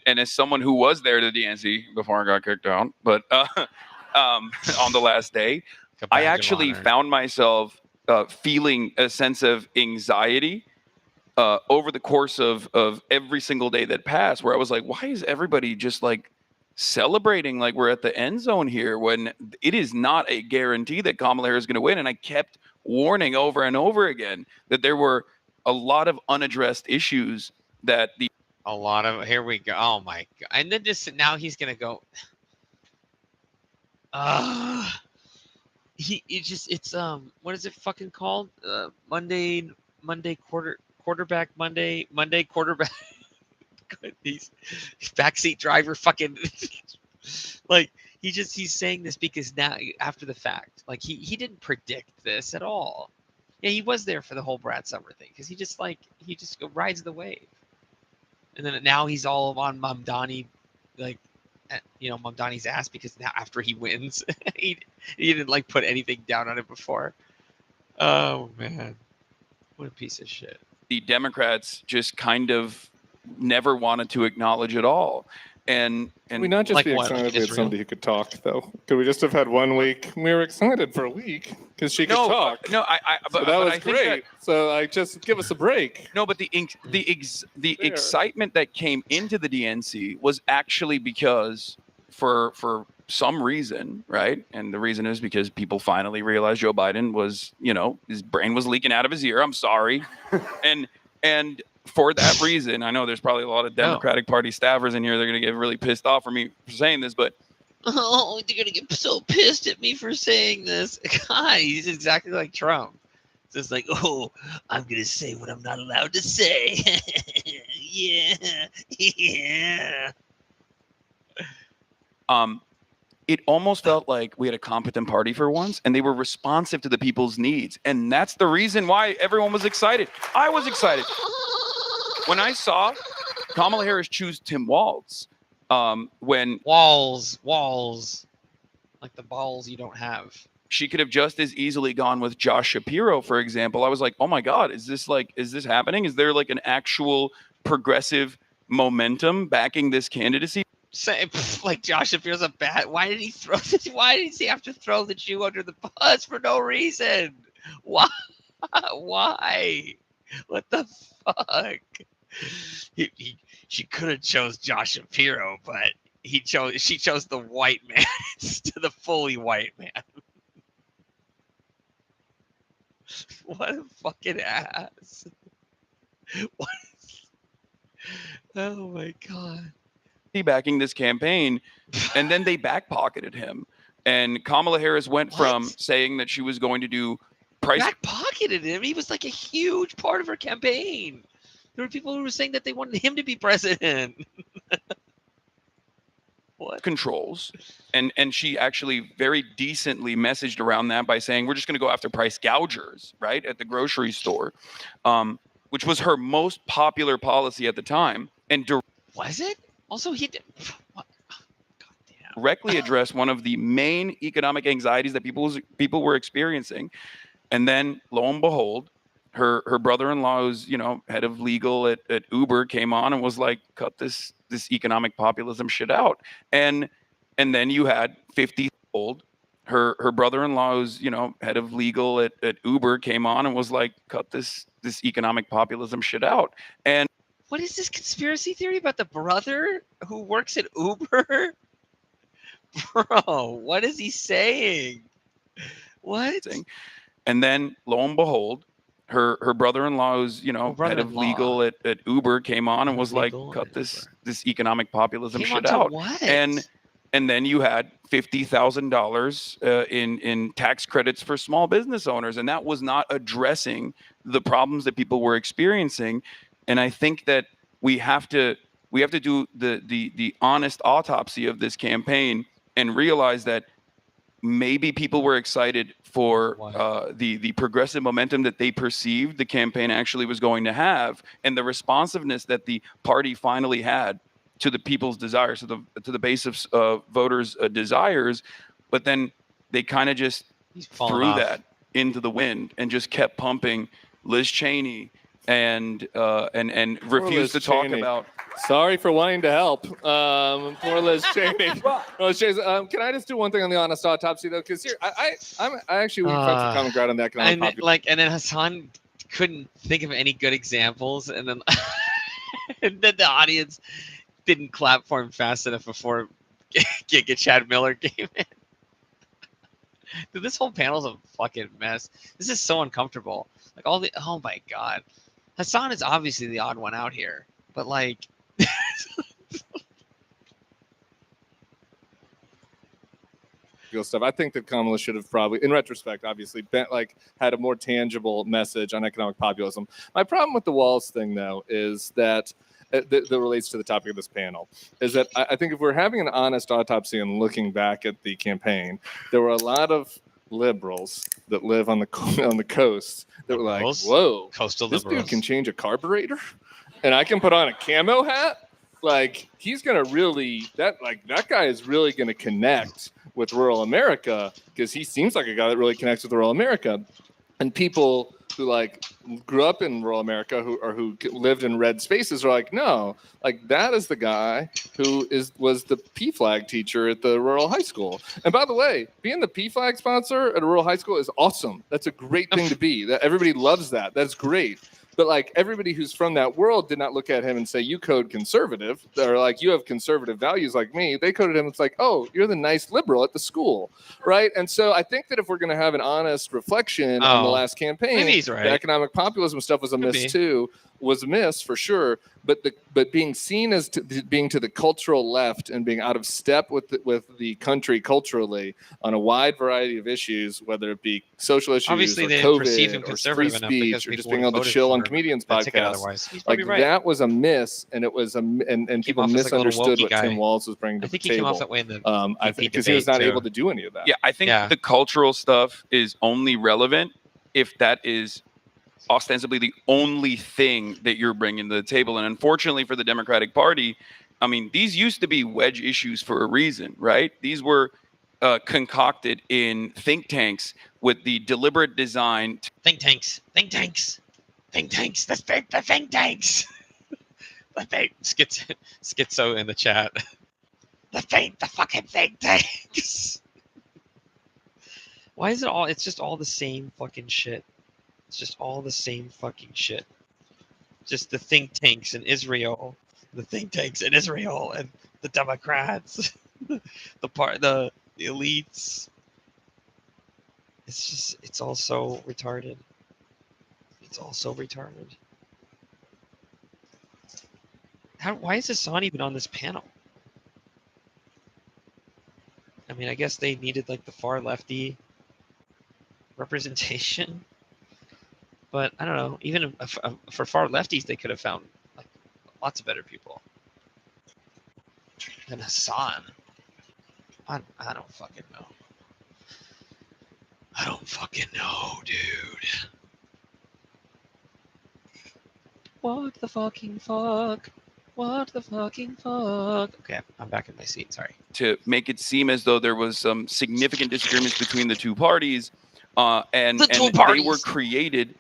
O: And as someone who was there to the DNC before I got kicked out, but on the last day, I actually found myself feeling a sense of anxiety over the course of every single day that passed, where I was like, why is everybody just like celebrating like we're at the end zone here when it is not a guarantee that Kamala Harris is going to win? And I kept warning over and over again that there were a lot of unaddressed issues that the
I: here we go. Oh my god. And then just now he's going to go it's what is it fucking called? Monday quarterback Monday quarterback. He's backseat driver fucking like he's saying this because now after the fact, like he didn't predict this at all. Yeah, he was there for the whole Brad Summer thing because he just rides the wave. And then now he's all on Mamdani, like Mamdani's ass because now after he wins, he didn't like put anything down on it before. Oh man, what a piece of shit.
O: The Democrats just kind of never wanted to acknowledge at all. And
N: Can we not just
O: like
N: be
O: what,
N: excited
O: like
N: we had somebody who could talk, though? Could we just have had 1 week? We were excited for a week because she could talk.
O: No,
N: but that was great. So like, just give us a break.
O: No, but the excitement that came into the DNC was actually because for some reason, right? And the reason is because people finally realized Joe Biden was, his brain was leaking out of his ear. I'm sorry, and for that reason, I know there's probably a lot of Democratic Party staffers in here. They're going to get really pissed off for me for saying this, but
I: they're going to get so pissed at me for saying this. God, he's exactly like Trump. It's just like, I'm going to say what I'm not allowed to say. Yeah.
O: It almost felt like we had a competent party for once, and they were responsive to the people's needs. And that's the reason why everyone was excited. I was excited. When I saw Kamala Harris choose Tim Walz, when
I: Walls, like the balls you don't have.
O: She could have just as easily gone with Josh Shapiro, for example. I was like, oh my God, is this happening? Is there like an actual progressive momentum backing this candidacy?
I: Like Josh Shapiro's a bat. Why did he throw this? Why did he have to throw the Jew under the bus for no reason? Why? Why? What the fuck? She could have chose Josh Shapiro, but she chose the white man instead of the fully white man. What a fucking ass. What? Oh my God.
O: Backing this campaign, and then they backpocketed him. And Kamala Harris went from saying that she was going to do
I: backpocketed him. He was like a huge part of her campaign. There were people who were saying that they wanted him to be president. What?
O: Controls. And she actually very decently messaged around that by saying, we're just going to go after price gougers, right, at the grocery store, which was her most popular policy at the time. And
I: was it? Also, he did. What?
O: Directly address one of the main economic anxieties that people were experiencing. And then, lo and behold, her brother-in-law's head of legal at Uber came on and was like, cut this economic populism shit out. And then you had 50-year-old her brother-in-law's head of legal at Uber came on and was like, cut this economic populism shit out. And
I: what is this conspiracy theory about the brother who works at Uber? Bro, what is he saying? What?
O: And then, lo and behold, her brother-in-law's head of legal at Uber came on and was like, cut this economic populism shit out.
I: What?
O: And then you had $50,000 in tax credits for small business owners, and that was not addressing the problems that people were experiencing. And I think that we have to do the honest autopsy of this campaign and realize that maybe people were excited for the progressive momentum that they perceived the campaign actually was going to have, and the responsiveness that the party finally had to the people's desires, to the base of voters' desires. But then they kind of just threw that into the wind and just kept pumping Liz Cheney and refused to talk about
N: Sorry for wanting to help. Poor Liz Cheney. Liz Cheney, can I just do one thing on the honest autopsy though? Because here, I actually we can find some common ground on the economic populism.
I: And then Hasan couldn't think of any good examples, and then and then the audience didn't clap for him fast enough before Chad Miller came in. Dude, this whole panel's a fucking mess. This is so uncomfortable. Like oh my god, Hasan is obviously the odd one out here, but like.
N: Stuff. I think that Kamala should have probably, in retrospect, obviously, had a more tangible message on economic populism. My problem with the walls thing, though, is that that relates to the topic of this panel, is that I think if we're having an honest autopsy and looking back at the campaign, there were a lot of liberals that live on the coast that were like, "Whoa,
I: coastal
N: this
I: liberals.
N: dude can change a carburetor, and I can put on a camo hat. Like he's gonna really that guy is really gonna connect with rural America because he seems like a guy that really connects with rural America." And people who grew up in rural America who lived in red spaces are like, no, that is the guy who was the PFLAG teacher at the rural high school. And by the way, being the PFLAG sponsor at a rural high school is awesome. That's a great thing to be. That everybody loves that. That's great. But everybody who's from that world did not look at him and say, you code conservative, or you have conservative values like me. They coded him. It's like, oh, you're the nice liberal at the school, right? And so I think that if we're going to have an honest reflection on the last campaign,
I: maybe he's right.
N: The economic populism stuff was a miss too. Was a miss for sure. But being seen as being to the cultural left and being out of step with the country culturally on a wide variety of issues, whether it be social issues,
I: obviously
N: or
I: they didn't
N: COVID,
I: perceive him
N: or
I: conservative
N: free
I: enough because
N: speech, or just
I: people
N: being able to
I: voted
N: chill
I: for
N: on
I: him.
N: comedians
I: That's it
N: podcasts.
I: otherwise. He's probably right.
N: That was a miss, and it was and people
I: off as like a little
N: misunderstood
I: wokey
N: what
I: guy.
N: Tim Walz was bringing to
I: I think
N: the
I: he
N: table.
I: came off that way in the
N: I think because he was
I: debate,
N: not
I: too.
N: able to do any of that.
O: Yeah, I think the cultural stuff is only relevant if that is ostensibly the only thing that you're bringing to the table. And unfortunately for the Democratic Party, I mean, these used to be wedge issues for a reason, right? These were concocted in think tanks with the deliberate design.
I: Think tanks. The think tanks. Schizo in the chat. The fucking think tanks. Why is it all? It's just all the same fucking shit. It's just all the same fucking shit. Just the think tanks in Israel, and the Democrats, the elites. It's all so retarded. Why is Hasan even on this panel? I mean, I guess they needed the far lefty representation. But I don't know. Even for far lefties, they could have found lots of better people than Hasan. I don't fucking know. I don't fucking know, dude. What the fucking fuck? Okay, I'm back in my seat. Sorry.
O: To make it seem as though there was some significant disagreements between the two parties, and they were created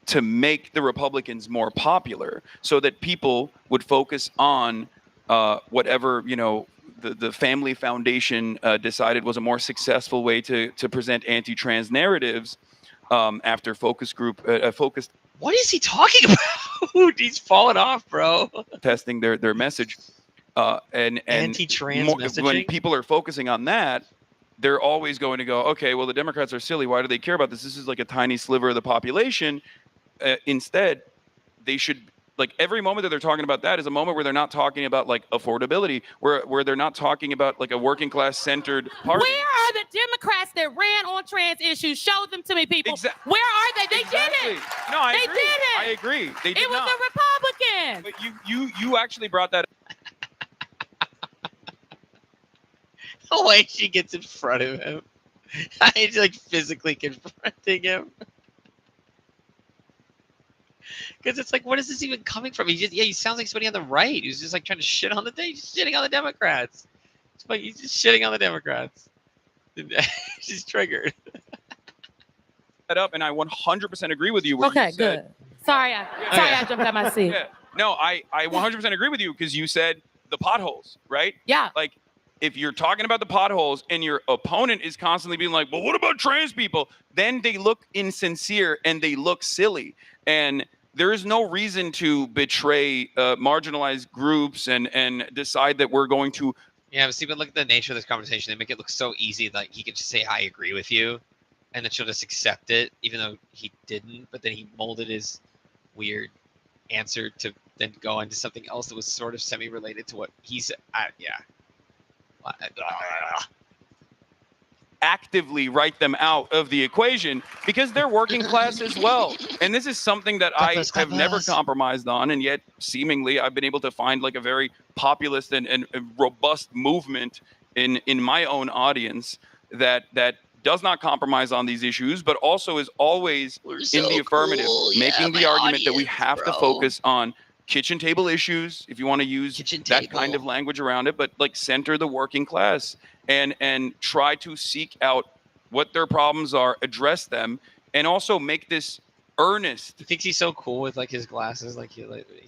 O: to make the Republicans more popular, so that people would focus on whatever the Family Foundation decided was a more successful way to present anti-trans narratives after focus group focused.
I: What is he talking about? He's falling off, bro.
O: Testing their message, and
I: anti-trans messaging.
O: When people are focusing on that, they're always going to go, okay, well, the Democrats are silly. Why do they care about this? This is like a tiny sliver of the population. Instead, they should, every moment that they're talking about that is a moment where they're not talking about affordability, where they're not talking about a working class centered party.
P: Where are the Democrats that ran on trans issues? Show them to me, people. Where are they? They didn't.
O: No, I
P: agree. Didn't.
O: I agree. They did
P: It was
O: not.
P: the Republicans.
O: But you actually brought that.
I: The way she gets in front of him, he's physically confronting him. Because it's what is this even coming from? He sounds like somebody on the right who's just trying to shit on he's shitting on the Democrats. He's just shitting on the Democrats. She's triggered.
O: That up, and I 100% agree with you.
P: Okay, good. Sorry, I jumped out my seat.
O: Yeah. No, I 100% agree with you because you said the potholes, right?
P: Yeah.
O: Like, if you're talking about the potholes and your opponent is constantly being like, well, what about trans people? Then they look insincere and they look silly. And there is no reason to betray marginalized groups and decide that we're going to.
I: Yeah, but look at the nature of this conversation. They make it look so easy. Like he could just say, I agree with you. And then she'll just accept it, even though he didn't. But then he molded his weird answer to then go into something else that was sort of semi-related to what he said. Yeah.
O: Actively write them out of the equation because they're working class as well. And this is something that I have never compromised on. And yet seemingly I've been able to find like a very populist and robust movement in my own audience that does not compromise on these issues, but also is always in the affirmative, making the argument that we have to focus on kitchen table issues, if you want to use that kind of language around it, but like center the working class and try to seek out what their problems are, address them, and also make this earnest.
I: He thinks he's so cool with like his glasses, like he's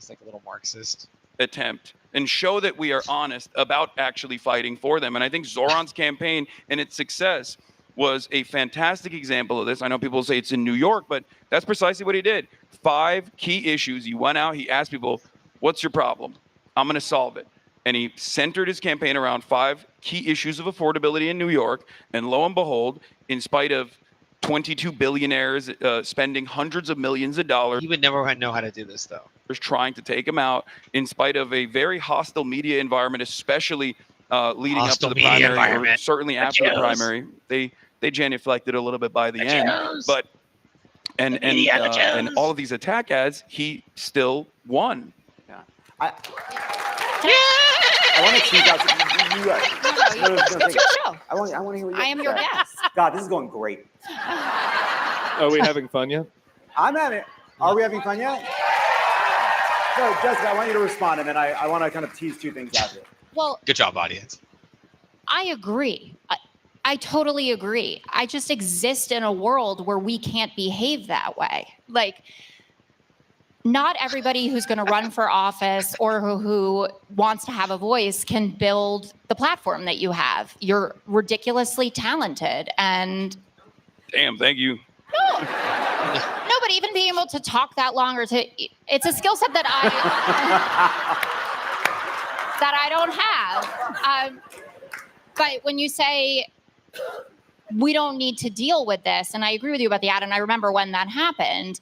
I: like a little Marxist.
O: Attempt and show that we are honest about actually fighting for them. And I think Zoran's campaign and its success was a fantastic example of this. I know people say it's in New York, but that's precisely what he did. 5 key issues. He went out, he asked people, what's your problem? I'm going to solve it. And he centered his campaign around 5 key issues of affordability in New York. And lo and behold, in spite of 22 billionaires spending hundreds of millions of dollars.
I: He would never know how to do this, though.
O: Trying to take him out in spite of a very hostile media environment, especially leading up to the primary, or certainly after the primary. They genuflected a little bit by the end. But and all of these attack ads, he still won.
L: Yeah. I want to tease out I want to hear what you
Q: I am your guest.
L: God, this is going great.
N: Are we having fun yet?
L: I'm having it. Are we having fun yet? No, Jessica, I want you to respond, and then I want to kind of tease 2 things out here.
Q: Well,
I: good job, audience.
Q: I agree. I totally agree. I just exist in a world where we can't behave that way. Like, not everybody who's going to run for office or who wants to have a voice can build the platform that you have. You're ridiculously talented, and
O: damn, thank you.
Q: No, but even being able to talk that long it's a skill set that I don't have. But when you say we don't need to deal with this, and I agree with you about the ad, and I remember when that happened,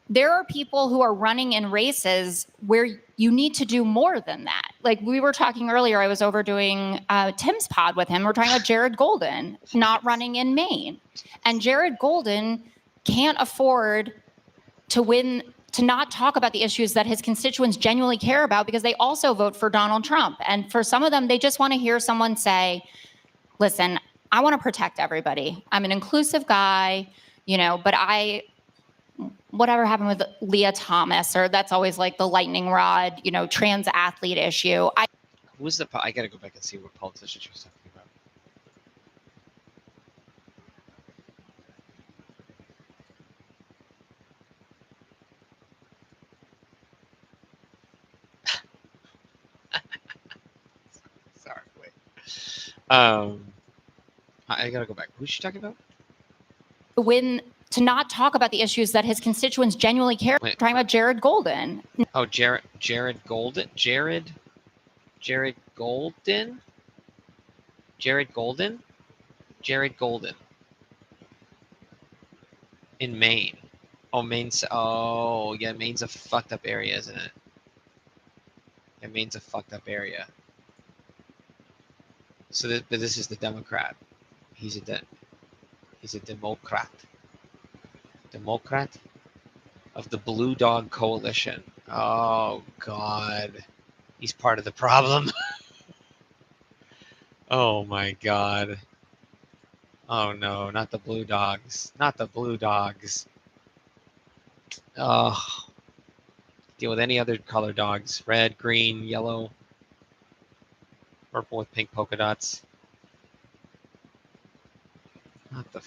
Q: there are people who are running in races where you need to do more than that. Like we were talking earlier, I was over doing Tim's pod with him. We're talking about Jared Golden not running in Maine. And Jared Golden can't afford to not talk about the issues that his constituents genuinely care about because they also vote for Donald Trump. And for some of them, they just want to hear someone say, listen, I want to protect everybody. I'm an inclusive guy, but whatever happened with Leah Thomas, or that's always like the lightning rod, trans athlete issue.
I: I got to go back and see what politician she was talking about. Sorry, wait. I got to go back. Who's she talking about?
Q: To not talk about the issues that his constituents genuinely care about. Talking about Jared Golden.
I: Oh, Jared Golden? Jared Golden? Jared Golden? Jared Golden. In Maine. Oh, Maine's a fucked up area, isn't it? Yeah, Maine's a fucked up area. So but this is the Democrat. He's a Democrat. Democrat of the Blue Dog Coalition. Oh, God. He's part of the problem. Oh, my God. Oh, no, not the Blue Dogs. Not the Blue Dogs. Oh. Deal with any other color dogs. Red, green, yellow. Purple with pink polka dots. Not the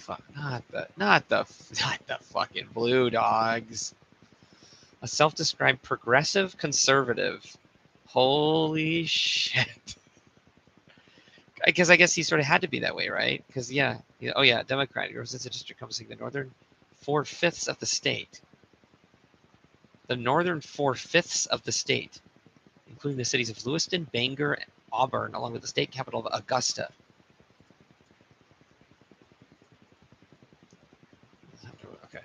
I: fucking Blue Dogs. A self-described progressive conservative. Holy shit. Because I guess he sort of had to be that way, right? Because, Democrat. He represents a district encompassing the northern 4/5 of the state. The northern 4/5 of the state, including the cities of Lewiston, Bangor, and Auburn, along with the state capital of Augusta. Okay.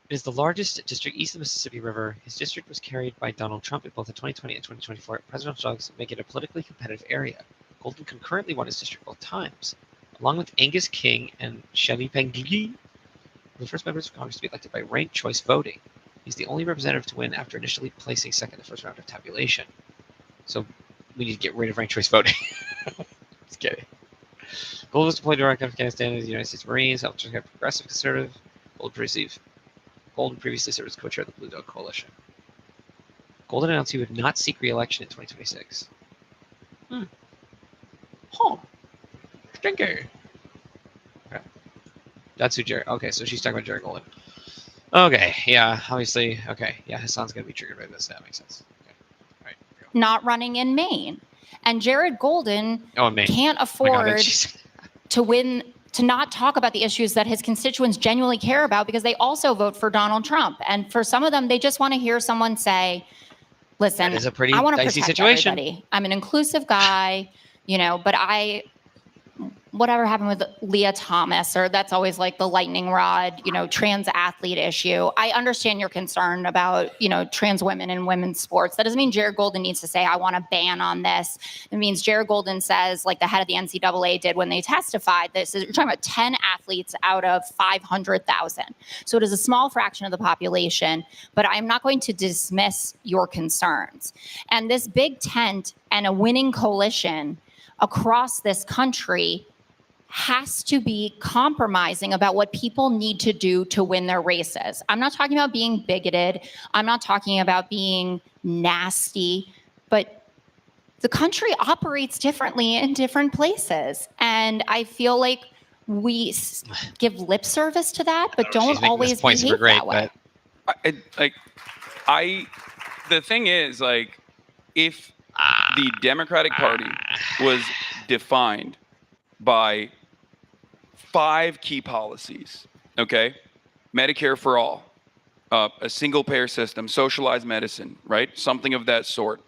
I: It is the largest district east of the Mississippi River. His district was carried by Donald Trump in both the 2020 and 2024 presidential elections, making it a politically competitive area. Golden concurrently won his district both times, along with Angus King and Shelley Pengui, the first members of Congress to be elected by ranked choice voting. He's the only representative to win after initially placing second in the first round of tabulation. So we need to get rid of ranked choice voting. Just kidding. Gold was deployed to Iraq, Afghanistan, and the United States Marines, helped to progressive conservative. Golden previously served as co-chair of the Blue Dog Coalition. Golden announced he would not seek re-election in 2026. Stinker. Okay. That's who Jared. Okay, so she's talking about Jared Golden. Okay, yeah, obviously. Okay, yeah, Hasan's going to be triggered by this. That makes sense. Okay. All right.
Q: Not running in Maine. And Jared Golden can't afford to win, to not talk about the issues that his constituents genuinely care about because they also vote for Donald Trump. And for some of them, they just want to hear someone say, listen,
I: that is a pretty
Q: I want to
I: dicey
Q: protect
I: situation.
Q: everybody. I'm an inclusive guy, but whatever happened with Leah Thomas, or that's always like the lightning rod, trans athlete issue. I understand your concern about, trans women in women's sports. That doesn't mean Jared Golden needs to say, I want a ban on this. It means Jared Golden says, like the head of the NCAA did when they testified, you're talking about 10 athletes out of 500,000. So it is a small fraction of the population, but I'm not going to dismiss your concerns. And this big tent and a winning coalition across this country has to be compromising about what people need to do to win their races. I'm not talking about being bigoted. I'm not talking about being nasty, but the country operates differently in different places. And I feel like we give lip service to that, but don't always behave that way.
O: The thing is, like, if the Democratic Party was defined by 5 key policies, okay? Medicare for all, a single payer system, socialized medicine, right? Something of that sort.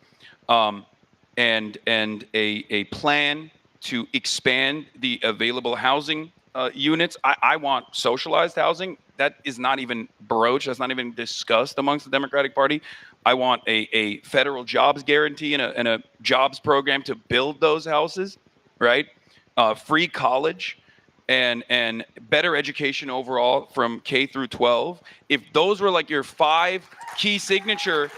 O: And a plan to expand the available housing units. I want socialized housing. That is not even broached. That's not even discussed amongst the Democratic Party. I want a federal jobs guarantee and a jobs program to build those houses, right? Free college and better education overall from K through 12. If those were like your 5 key signature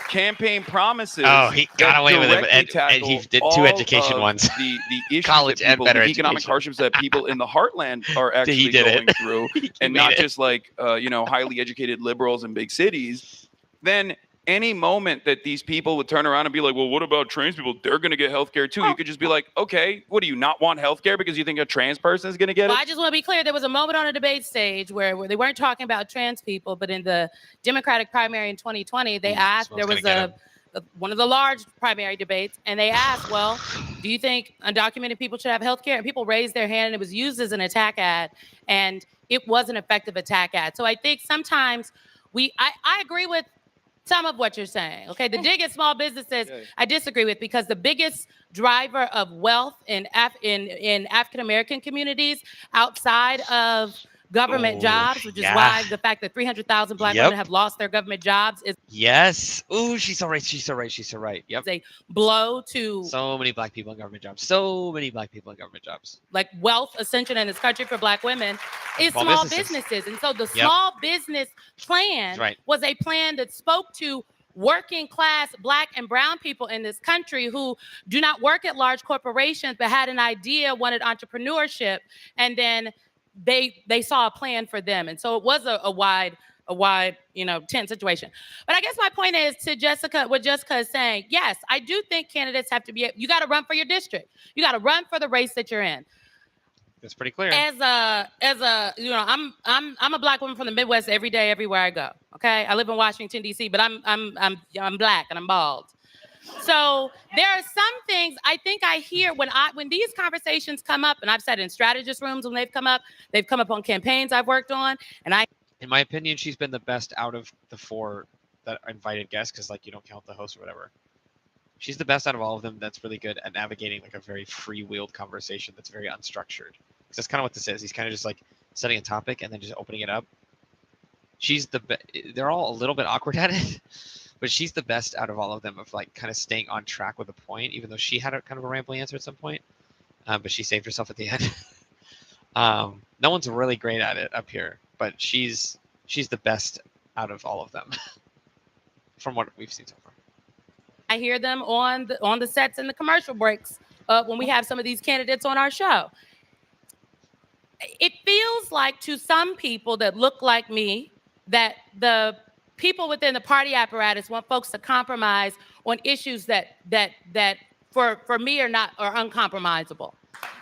O: campaign promises.
I: Oh, he got away with it, and he did 2 education ones.
O: The issues
I: college
O: that people,
I: and better
O: the economic
I: education.
O: hardships that people in the heartland are actually going through, and not just like highly educated liberals in big cities. Then any moment that these people would turn around and be like, well, what about trans people? They're going to get healthcare too. You could just be like, okay, what do you not want healthcare because you think a trans person is going to get it?
P: Well, I just want to be clear. There was a moment on a debate stage where they weren't talking about trans people, but in the Democratic primary in 2020, they asked, there was one of the large primary debates, and they asked, well, do you think undocumented people should have healthcare? And people raised their hand, and it was used as an attack ad, and it was an effective attack ad. So I think sometimes I agree with some of what you're saying. Okay, the dig at small businesses, I disagree with, because the biggest driver of wealth in African American communities outside of government jobs, which is why the fact that 300,000 Black women have lost their government jobs is
I: Ooh, she's so right. She's so right. She's so right. Yep.
P: It's a blow to
I: so many Black people in government jobs. So many Black people in government jobs.
P: Like wealth ascension in this country for Black women is small businesses. And so the small business plan was a plan that spoke to working class Black and brown people in this country who do not work at large corporations, but had an idea, wanted entrepreneurship, and then they saw a plan for them. And so it was a wide, tense situation. But I guess my point is to Jessica, what Jessica is saying, yes, I do think candidates have to be, you got to run for your district. You got to run for the race that you're in.
I: That's pretty clear.
P: As a I'm a black woman from the Midwest every day, everywhere I go. Okay, I live in Washington D.C., but I'm black and I'm bald. So there are some things I think I hear when these conversations come up, and I've said in strategist rooms when they've come up on campaigns I've worked on, and
I: in my opinion, she's been the best out of the 4 that invited guests, because like you don't count the host or whatever. She's the best out of all of them. That's really good at navigating like a very free-wheeled conversation that's very unstructured. Because that's kind of what this is. He's kind of just like setting a topic and then just opening it up. She's they're all a little bit awkward at it, but she's the best out of all of them of like kind of staying on track with a point, even though she had a kind of a rambling answer at some point, but she saved herself at the end. No one's really great at it up here, but she's the best out of all of them from what we've seen so far.
P: I hear them on the sets and the commercial breaks when we have some of these candidates on our show. It feels like to some people that look like me that the people within the party apparatus want folks to compromise on issues that for me are uncompromisable.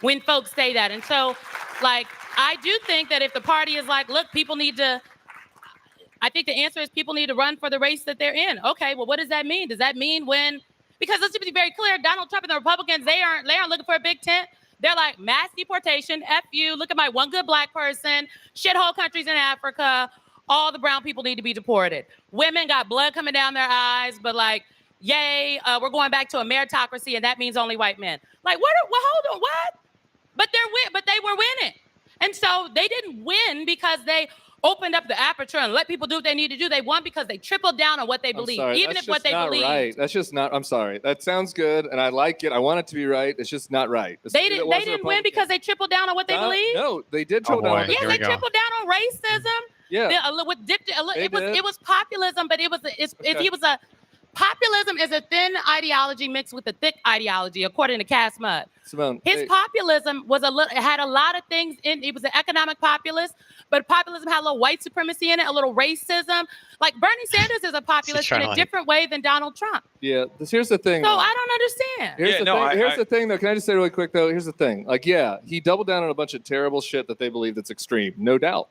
P: When folks say that, and so like I do think that if the party is like, look, people need to. I think the answer is people need to run for the race that they're in. Okay, well, what does that mean? Does that mean because let's be very clear, Donald Trump and the Republicans, they aren't looking for a big tent. They're like mass deportation, F you, look at my one good black person, shithole countries in Africa, all the brown people need to be deported. Women got blood coming down their eyes, but like, yay, we're going back to a meritocracy and that means only white men. Like, hold on, what? But they were winning. And so they didn't win because they opened up the aperture and let people do what they need to do. They won because they tripled down on what they believe, even if what they believe.
N: Right. That's just not. I'm sorry. That sounds good, and I like it. I want it to be right. It's just not right.
P: They didn't win because they tripled down on what they believe.
N: No, they did triple down.
P: Yes, they tripled down on racism.
N: Yeah.
P: It was populism, but populism is a thin ideology mixed with a thick ideology, according to Cass Mudd.
N: Simone,
P: his populism had a lot of things in it. Was an economic populist, but populism had a little white supremacy in it, a little racism. Like Bernie Sanders is a populist in a different way than Donald Trump.
N: Yeah, here's the thing.
P: So I don't understand.
N: Here's the thing, though. Can I just say really quick, though? Here's the thing. Like, yeah, he doubled down on a bunch of terrible shit that they believe that's extreme. No doubt.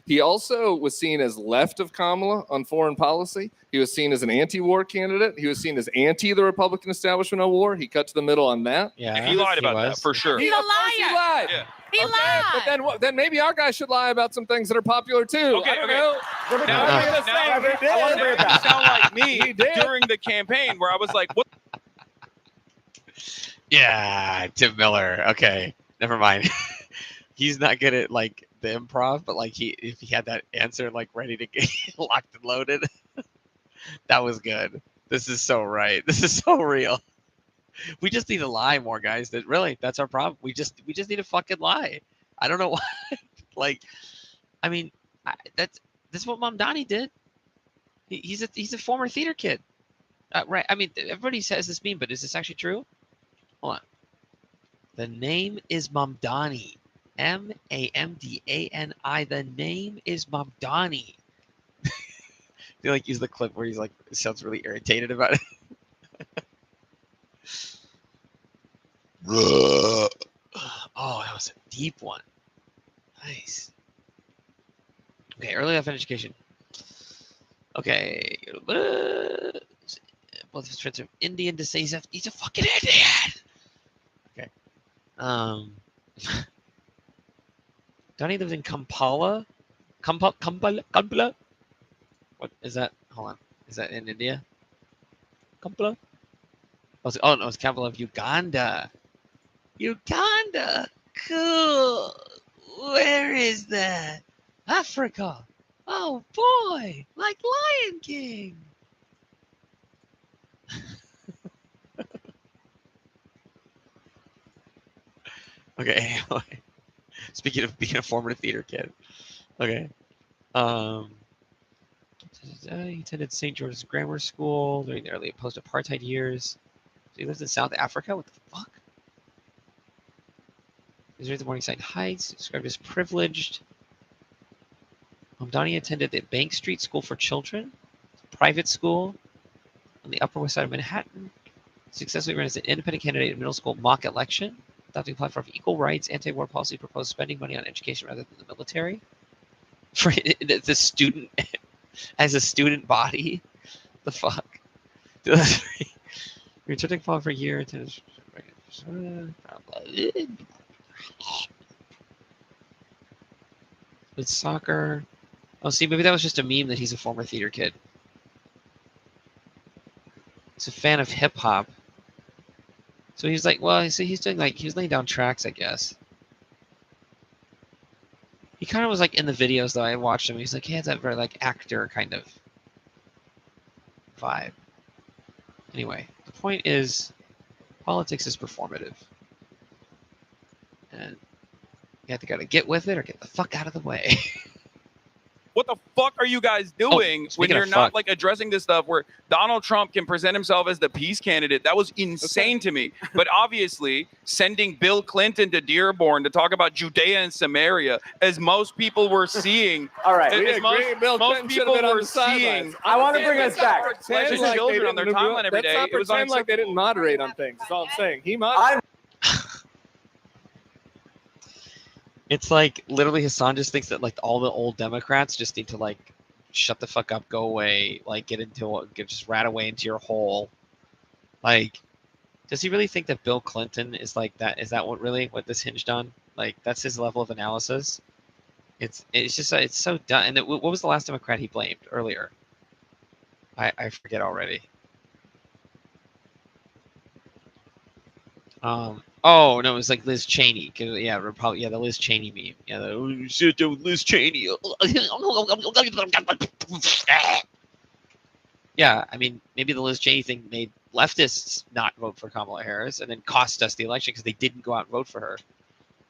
N: He also was seen as left of Kamala on foreign policy. He was seen as an anti-war candidate. He was seen as anti the Republican establishment on war. He cut to the middle on that.
O: Yeah, he lied about that for sure.
P: He's a liar.
N: He lied.
O: Yeah.
P: He lied.
N: But then maybe our guy should lie about some things that are popular too.
O: Okay.
N: Now
O: you sound like me during the campaign where I was like, "What?"
I: Yeah, Tim Miller. Okay, never mind. He's not good at like the improv, but like if he had that answer like ready to get locked and loaded, that was good. This is so right. This is so real. We just need to lie more, guys. That's our problem. We just need to fucking lie. I don't know why. Like, I mean, this is what Mamdani did. He's a former theater kid, right? I mean, everybody says this meme, but is this actually true? Hold on. The name is Mamdani. Mamdani. The name is Mamdani. They like use the clip where he's like sounds really irritated about it. Oh, that was a deep one. Nice. Okay, early life education. Okay. Both his friends from Indian to say he's a fucking Indian. Okay. Donnie lives in Kampala. Kampala. What is that? Hold on. Is that in India? Kampala. Oh no, it's capital of Uganda. Uganda. Cool. Where is that? Africa. Oh boy, like Lion King. Okay. Speaking of being a former theater kid. Okay. He attended St. George's Grammar School during the early post-apartheid years. So he lives in South Africa? What the fuck? He's raised in Morningside Heights, described as privileged. Mamdani attended the Bank Street School for Children, a private school on the Upper West Side of Manhattan. Successfully ran as an independent candidate in middle school mock election. adopting a platform of equal rights, anti-war policy, proposed spending money on education rather than the military. For the student, as a student body, the fuck. We're taking fall for a year. With soccer. Oh, see, maybe that was just a meme that he's a former theater kid. He's a fan of hip hop. So he's like, well, see, he's doing like, he was laying down tracks, I guess. He kind of was like in the videos though. I watched him. He's like, he has that very like actor kind of vibe. Anyway, the point is, politics is performative, and you have to gotta get with it or get the fuck out of the way.
O: What the fuck are you guys doing when you're not like addressing this stuff where Donald Trump can present himself as the peace candidate? That was insane to me. But obviously, sending Bill Clinton to Dearborn to talk about Judea and Samaria, as most people were seeing.
L: All right,
N: we agree. Most
O: people were seeing.
L: I want to bring us back.
O: Children on their timeline every day.
N: It was like they didn't moderate on things. That's all I'm saying. He moderated.
I: It's like literally Hasan just thinks that like all the old Democrats just need to like shut the fuck up, go away, like just rat away into your hole. Like, does he really think that Bill Clinton is like that? Is that what this hinged on? Like, that's his level of analysis. It's just it's so dumb. And what was the last Democrat he blamed earlier? I forget already. Oh no, it was like Liz Cheney. Yeah, the Liz Cheney meme. Yeah, Liz Cheney. Yeah, I mean, maybe the Liz Cheney thing made leftists not vote for Kamala Harris, and then cost us the election because they didn't go out and vote for her.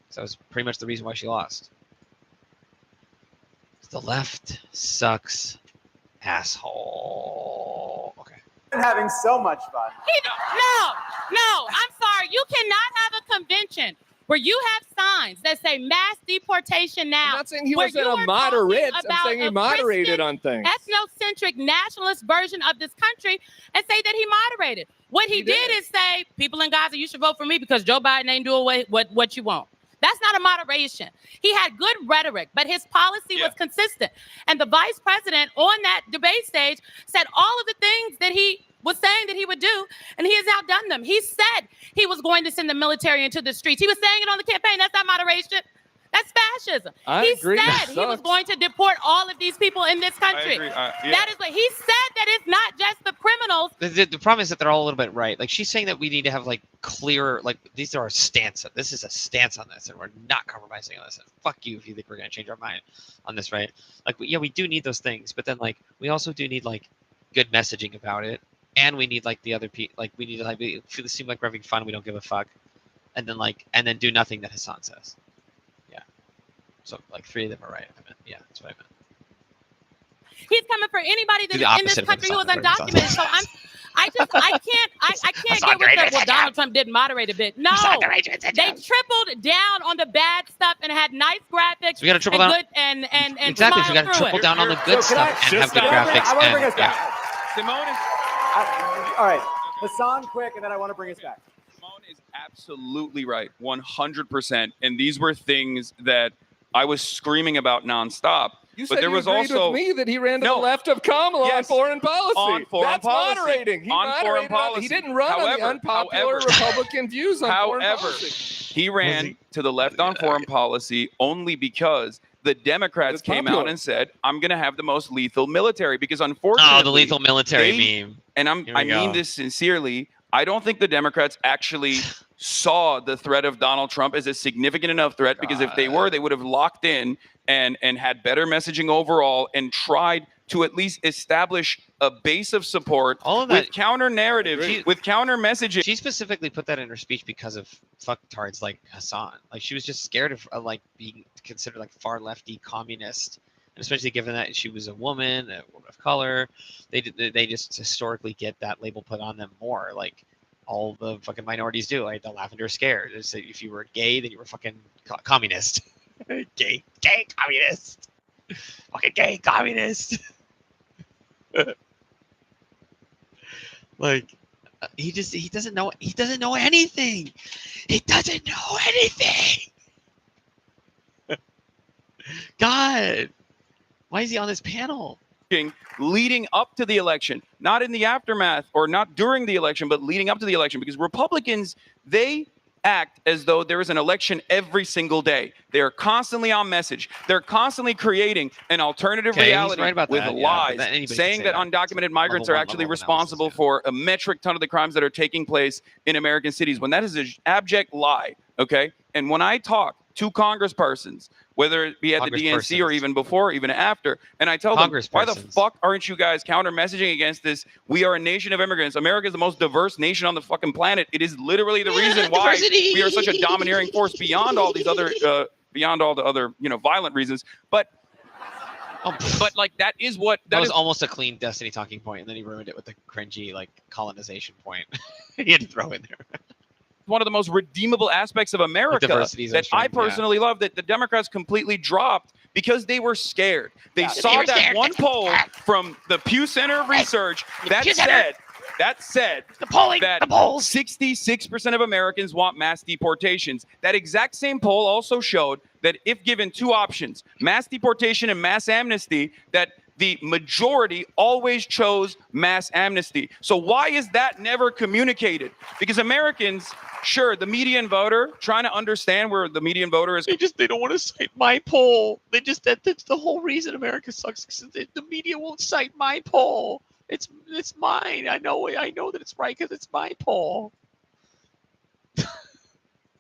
I: So that was pretty much the reason why she lost. The left sucks, asshole. Okay.
L: Having so much fun.
P: No, I'm sorry. You cannot have a convention where you have signs that say mass deportation now.
N: I'm not saying he wasn't a moderate. I'm saying he moderated on things.
P: Ethnocentric nationalist version of this country and say that he moderated. What he did is say, people in Gaza, you should vote for me because Joe Biden ain't doing what you want. That's not a moderation. He had good rhetoric, but his policy was consistent. And the vice president on that debate stage said all of the things that he was saying that he would do, and he has outdone them. He said he was going to send the military into the streets. He was saying it on the campaign. That's not moderation. That's fascism. He said he was going to deport all of these people in this country. That is what he said. That it's not just the criminals.
I: The problem is that they're all a little bit right. Like, she's saying that we need to have like clear, like, these are our stance. This is a stance on this, and we're not compromising on this. And fuck you if you think we're going to change our mind on this, right? Like, we do need those things, but then like we also do need like good messaging about it, and we need like the other people. Like, we need to like seem like we're having fun. We don't give a fuck, and then do nothing that Hasan says. So, like, 3 of them are right. Yeah, that's what I meant.
P: He's coming for anybody that's in this country who is undocumented. So I can't get with that. Well, Donald Trump didn't moderate a bit. No, they tripled down on the bad stuff and had nice graphics.
I: So we got to triple down.
P: And
I: exactly. So we got to triple down on the good stuff and have good graphics.
L: I want to bring us back.
O: Simone is.
L: All right, Hasan, quick, and then I want to bring us back.
O: Simone is absolutely right, 100%. And these were things that I was screaming about nonstop.
N: You said with me that he ran to the left of Kamala on foreign policy.
O: On foreign policy.
N: Moderating. He moderated policy. He didn't run on the unpopular Republican views on foreign policy.
O: He ran to the left on foreign policy only because the Democrats came out and said, I'm going to have the most lethal military. Because unfortunately...
I: the lethal military meme.
O: And I mean this sincerely. I don't think the Democrats actually saw the threat of Donald Trump as a significant enough threat, because if they were, they would have locked in and had better messaging overall and tried to at least establish a base of support with counter narrative, with counter messaging.
I: She specifically put that in her speech because of fucktards like Hasan. Like, she was just scared of like being considered like far lefty communist. And especially given that she was a woman of color, they just historically get that label put on them more, like all the fucking minorities do. Like the lavender scare. They say if you were gay, then you were fucking communist. gay communist. Fucking gay communist. Like, He doesn't know anything. He doesn't know anything. God, why is he on this panel?
O: Leading up to the election, not in the aftermath or not during the election, but leading up to the election, because Republicans, they act as though there is an election every single day. They are constantly on message. They're constantly creating an alternative reality with lies, saying that undocumented migrants are actually responsible for a metric ton of the crimes that are taking place in American cities, when that is an abject lie, okay? And when I talk to congresspersons, whether it be at the DNC or even before, even after, and I tell them, why the fuck aren't you guys counter-messaging against this? We are a nation of immigrants. America is the most diverse nation on the fucking planet. It is literally the reason why we are such a domineering force beyond all these other, beyond all the other, violent reasons. But like that is what
I: that was almost a clean Destiny talking point, and then he ruined it with the cringy like colonization point. He had to throw in there.
O: One of the most redeemable aspects of America that I personally love, that the Democrats completely dropped because they were scared. They saw that one poll from the Pew Center of Research that said that 66% of Americans want mass deportations. That exact same poll also showed that if given two options, mass deportation and mass amnesty, that the majority always chose mass amnesty. So why is that never communicated? Because Americans, sure, the median voter, trying to understand where the median voter is.
I: They don't want to cite my poll. That's the whole reason America sucks. The media won't cite my poll. It's mine. I know that it's right because it's my poll.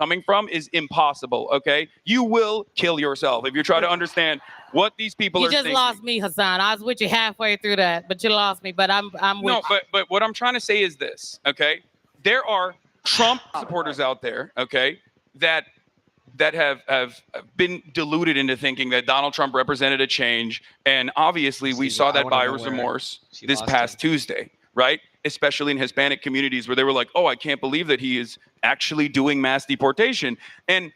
O: Coming from is impossible, okay? You will kill yourself if you try to understand what these people are thinking.
P: You just lost me, Hasan. I was with you halfway through that, but you lost me. But I'm with you.
O: But what I'm trying to say is this, okay? There are Trump supporters out there, okay, that have been deluded into thinking that Donald Trump represented a change, and obviously we saw that buyer's remorse this past Tuesday, right? Especially in Hispanic communities where they were like, "Oh, I can't believe that he is actually doing mass deportation," and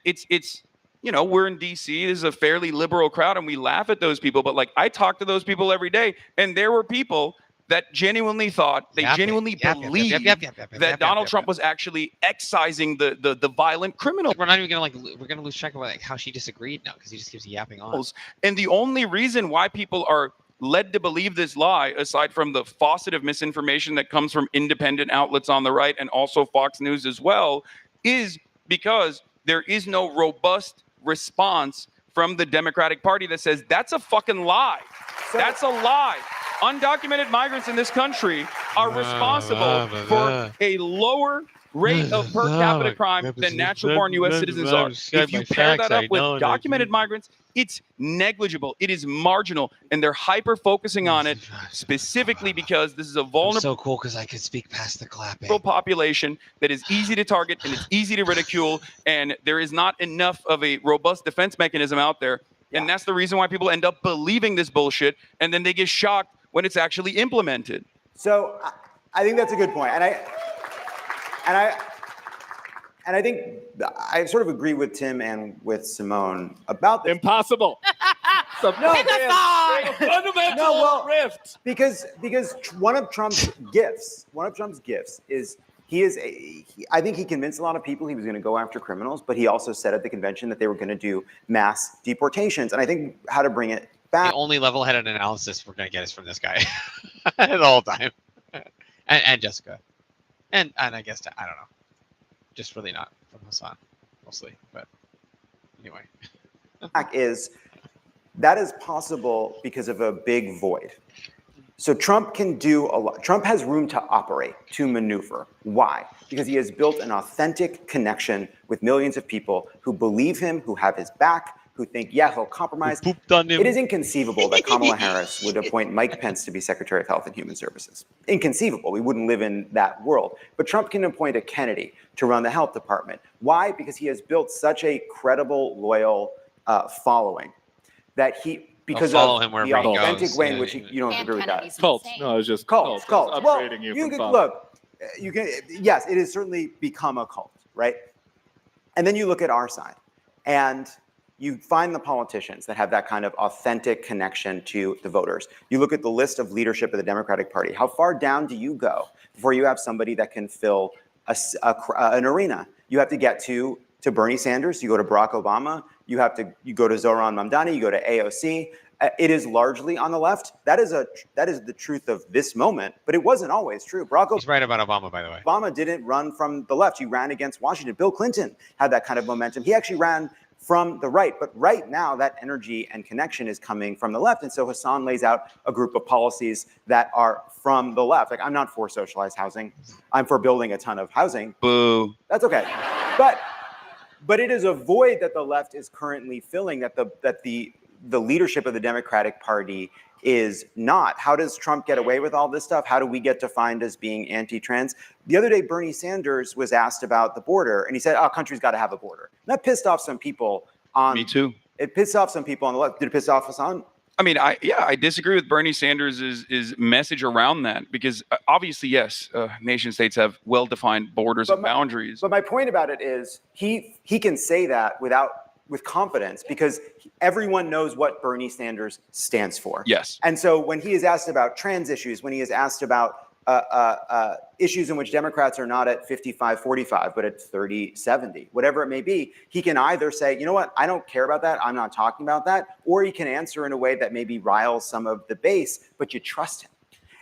O: it's. We're in DC. This is a fairly liberal crowd, and we laugh at those people. But like, I talk to those people every day, and there were people that genuinely thought, believed that Donald Trump was actually excising the violent criminals.
I: We're not even we're gonna lose track of how she disagreed now because he just keeps yapping on.
O: And the only reason why people are led to believe this lie, aside from the faucet of misinformation that comes from independent outlets on the right and also Fox News as well, is because there is no robust response from the Democratic Party that says that's a fucking lie. That's a lie. Undocumented migrants in this country are responsible for a lower rate of per capita crime than natural-born U.S. citizens are. If you pair that up with documented migrants, it's negligible. It is marginal, and they're hyper-focusing on it specifically because this is a vulnerable.
I: So cool because I could speak past the clapping.
O: Population that is easy to target and it's easy to ridicule, and there is not enough of a robust defense mechanism out there. And that's the reason why people end up believing this bullshit, and then they get shocked when it's actually implemented.
L: So I think that's a good point. And I think I sort of agree with Tim and with Simone about this.
D: Impossible.
L: Fundamental rift. Because one of Trump's gifts is I think he convinced a lot of people he was going to go after criminals, but he also said at the convention that they were going to do mass deportations. And I think how to bring it back.
I: The only level-headed analysis we're going to get is from this guy the whole time. and Jessica. And I guess, I don't know. Just really not from Hasan, mostly. But anyway.
L: That is possible because of a big void. So Trump can do a lot. Trump has room to operate, to maneuver. Why? Because he has built an authentic connection with millions of people who believe him, who have his back, who think, yeah, he'll compromise. It is inconceivable that Kamala Harris would appoint Mike Pence to be Secretary of Health and Human Services. Inconceivable. We wouldn't live in that world. But Trump can appoint a Kennedy to run the health department. Why? Because he has built such a credible, loyal following that because of the authentic way in which you don't agree with that.
D: Cults. No, it was just cults.
L: Cults.
D: Well,
L: you can, yes, it has certainly become a cult, right? And then you look at our side, and you find the politicians that have that kind of authentic connection to the voters. You look at the list of leadership of the Democratic Party. How far down do you go before you have somebody that can fill an arena? You have to get to Bernie Sanders, you go to Barack Obama, you go to Zoran Mamdani, you go to AOC. It is largely on the left. That is the truth of this moment, but it wasn't always true.
I: He's right about Obama, by the way.
L: Obama didn't run from the left. He ran against Washington. Bill Clinton had that kind of momentum. He actually ran from the right. But right now, that energy and connection is coming from the left. And so Hasan lays out a group of policies that are from the left. Like, I'm not for socialized housing. I'm for building a ton of housing.
O: Boo.
L: That's okay. But it is a void that the left is currently filling, that the leadership of the Democratic Party is not. How does Trump get away with all this stuff? How do we get defined as being anti-trans? The other day, Bernie Sanders was asked about the border, and he said, "Oh, country's got to have a border." And that pissed off some people on.
O: Me too.
L: It pissed off some people on the left. Did it piss off Hasan?
O: I mean, I disagree with Bernie Sanders' message around that, because obviously, yes, nation states have well-defined borders and boundaries.
L: But my point about it is he can say that with confidence, because everyone knows what Bernie Sanders stands for.
O: Yes.
L: And so when he is asked about trans issues, when he is asked about issues in which Democrats are not at 55-45, but at 30-70, whatever it may be, he can either say, you know what, I don't care about that, I'm not talking about that, or he can answer in a way that maybe riles some of the base, but you trust him.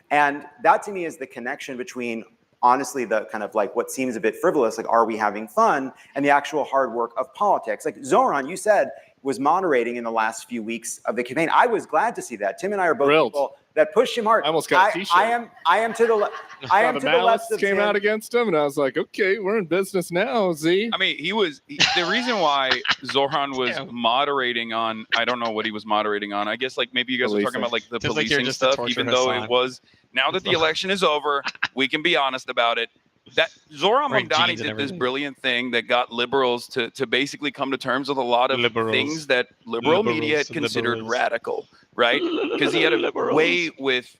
L: And that to me is the connection between, honestly, the kind of like what seems a bit frivolous, like are we having fun, and the actual hard work of politics. Like Zoran, you said, was moderating in the last few weeks of the campaign. I was glad to see that. Tim and I are both people that pushed him hard.
N: I almost got a t-shirt.
L: I am to the left. I am to the left of
N: came
L: Tim.
N: out against him, and I was like, okay, we're in business now, Z.
O: I mean, the reason why Zoran was moderating on, I don't know what he was moderating on. I guess like maybe you guys were talking about like the policing stuff, even though it was, now that the election is over, we can be honest about it. That Zoran Mamdani did this brilliant thing that got liberals to basically come to terms with a lot of things that liberal media had considered radical, right? Because he had a way with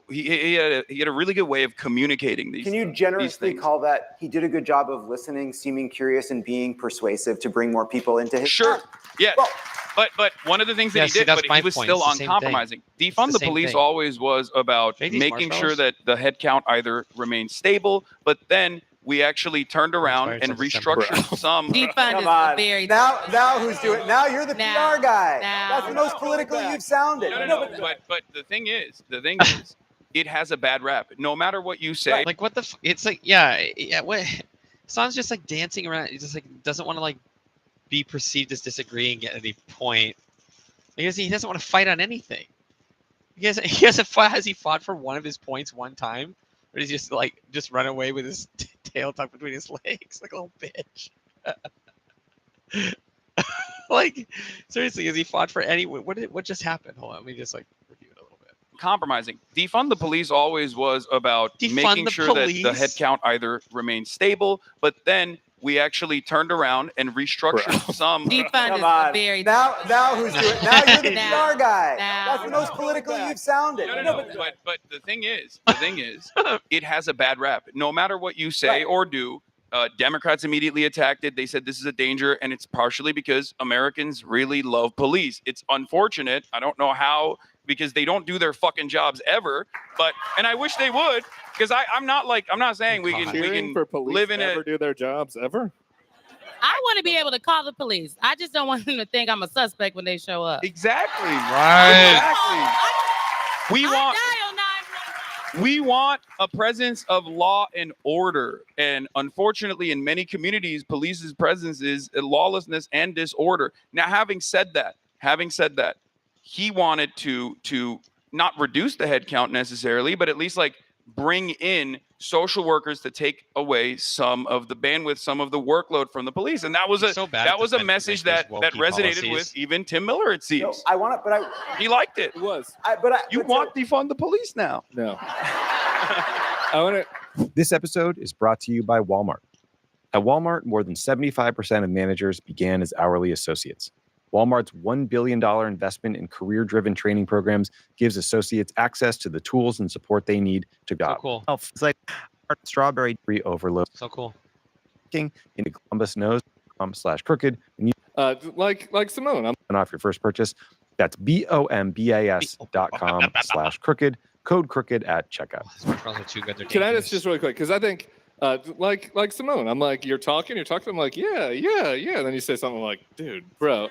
O: he had a really good way of communicating these.
L: Can you generously call that he did a good job of listening, seeming curious, and being persuasive to bring more people into his?
O: Sure. Yeah. Well, but one of the things that he did, but he was still uncompromising. Defund the police always was about making sure that the head count either remained stable, but then we actually turned around and restructured some.
P: Defund is very.
L: Now who's doing it? Now you're the PR guy. That's the most politically you've sounded.
O: No. But the thing is, it has a bad rap. No matter what you say.
I: Like what the? It's like yeah. What? Hasan's just like dancing around. He just like doesn't want to like be perceived as disagreeing at any point. Because he doesn't want to fight on anything. Has he fought for one of his points one time? Or does he just run away with his tail tucked between his legs like a little bitch? Like, seriously, has he fought for any? What just happened? Hold on, let me just like review it a little bit.
O: Compromising. Defund the police always was about making sure that the head count either remained stable, but then we actually turned around and restructured some.
P: Defund is very.
L: Now who's doing it? Now you're the PR guy. That's the most politically you've sounded.
O: No. But the thing is, it has a bad rap. No matter what you say or do, Democrats immediately attacked it. They said this is a danger, and it's partially because Americans really love police. It's unfortunate. I don't know how, because they don't do their fucking jobs ever. And I wish they would, because I'm not saying we can
N: for police
O: live in
N: never do their jobs ever.
P: I want to be able to call the police. I just don't want them to think I'm a suspect when they show up.
O: Exactly.
I: Right.
O: Exactly. We want a presence of law and order. And unfortunately, in many communities, police's presence is lawlessness and disorder. Now, having said that, he wanted to not reduce the head count necessarily, but at least like bring in social workers to take away some of the bandwidth, some of the workload from the police. And that was a message that resonated with even Tim Miller, it seems.
L: No,
O: he liked it.
N: It was.
O: You want defund the police now.
N: No.
R: This episode is brought to you by Walmart. At Walmart, more than 75% of managers began as hourly associates. Walmart's $1 billion investment in career-driven training programs gives associates access to the tools and support they need to job.
I: So cool.
R: It's like strawberry overload.
I: So cool.
R: Into Columbus knows /crooked.
N: like Simone.
R: And off your first purchase. That's bombas.com/crooked. Code crooked at checkout.
N: Can I just really quick? Because I think, like Simone, I'm like, you're talking. I'm like, yeah. And then you say something like, dude, bro.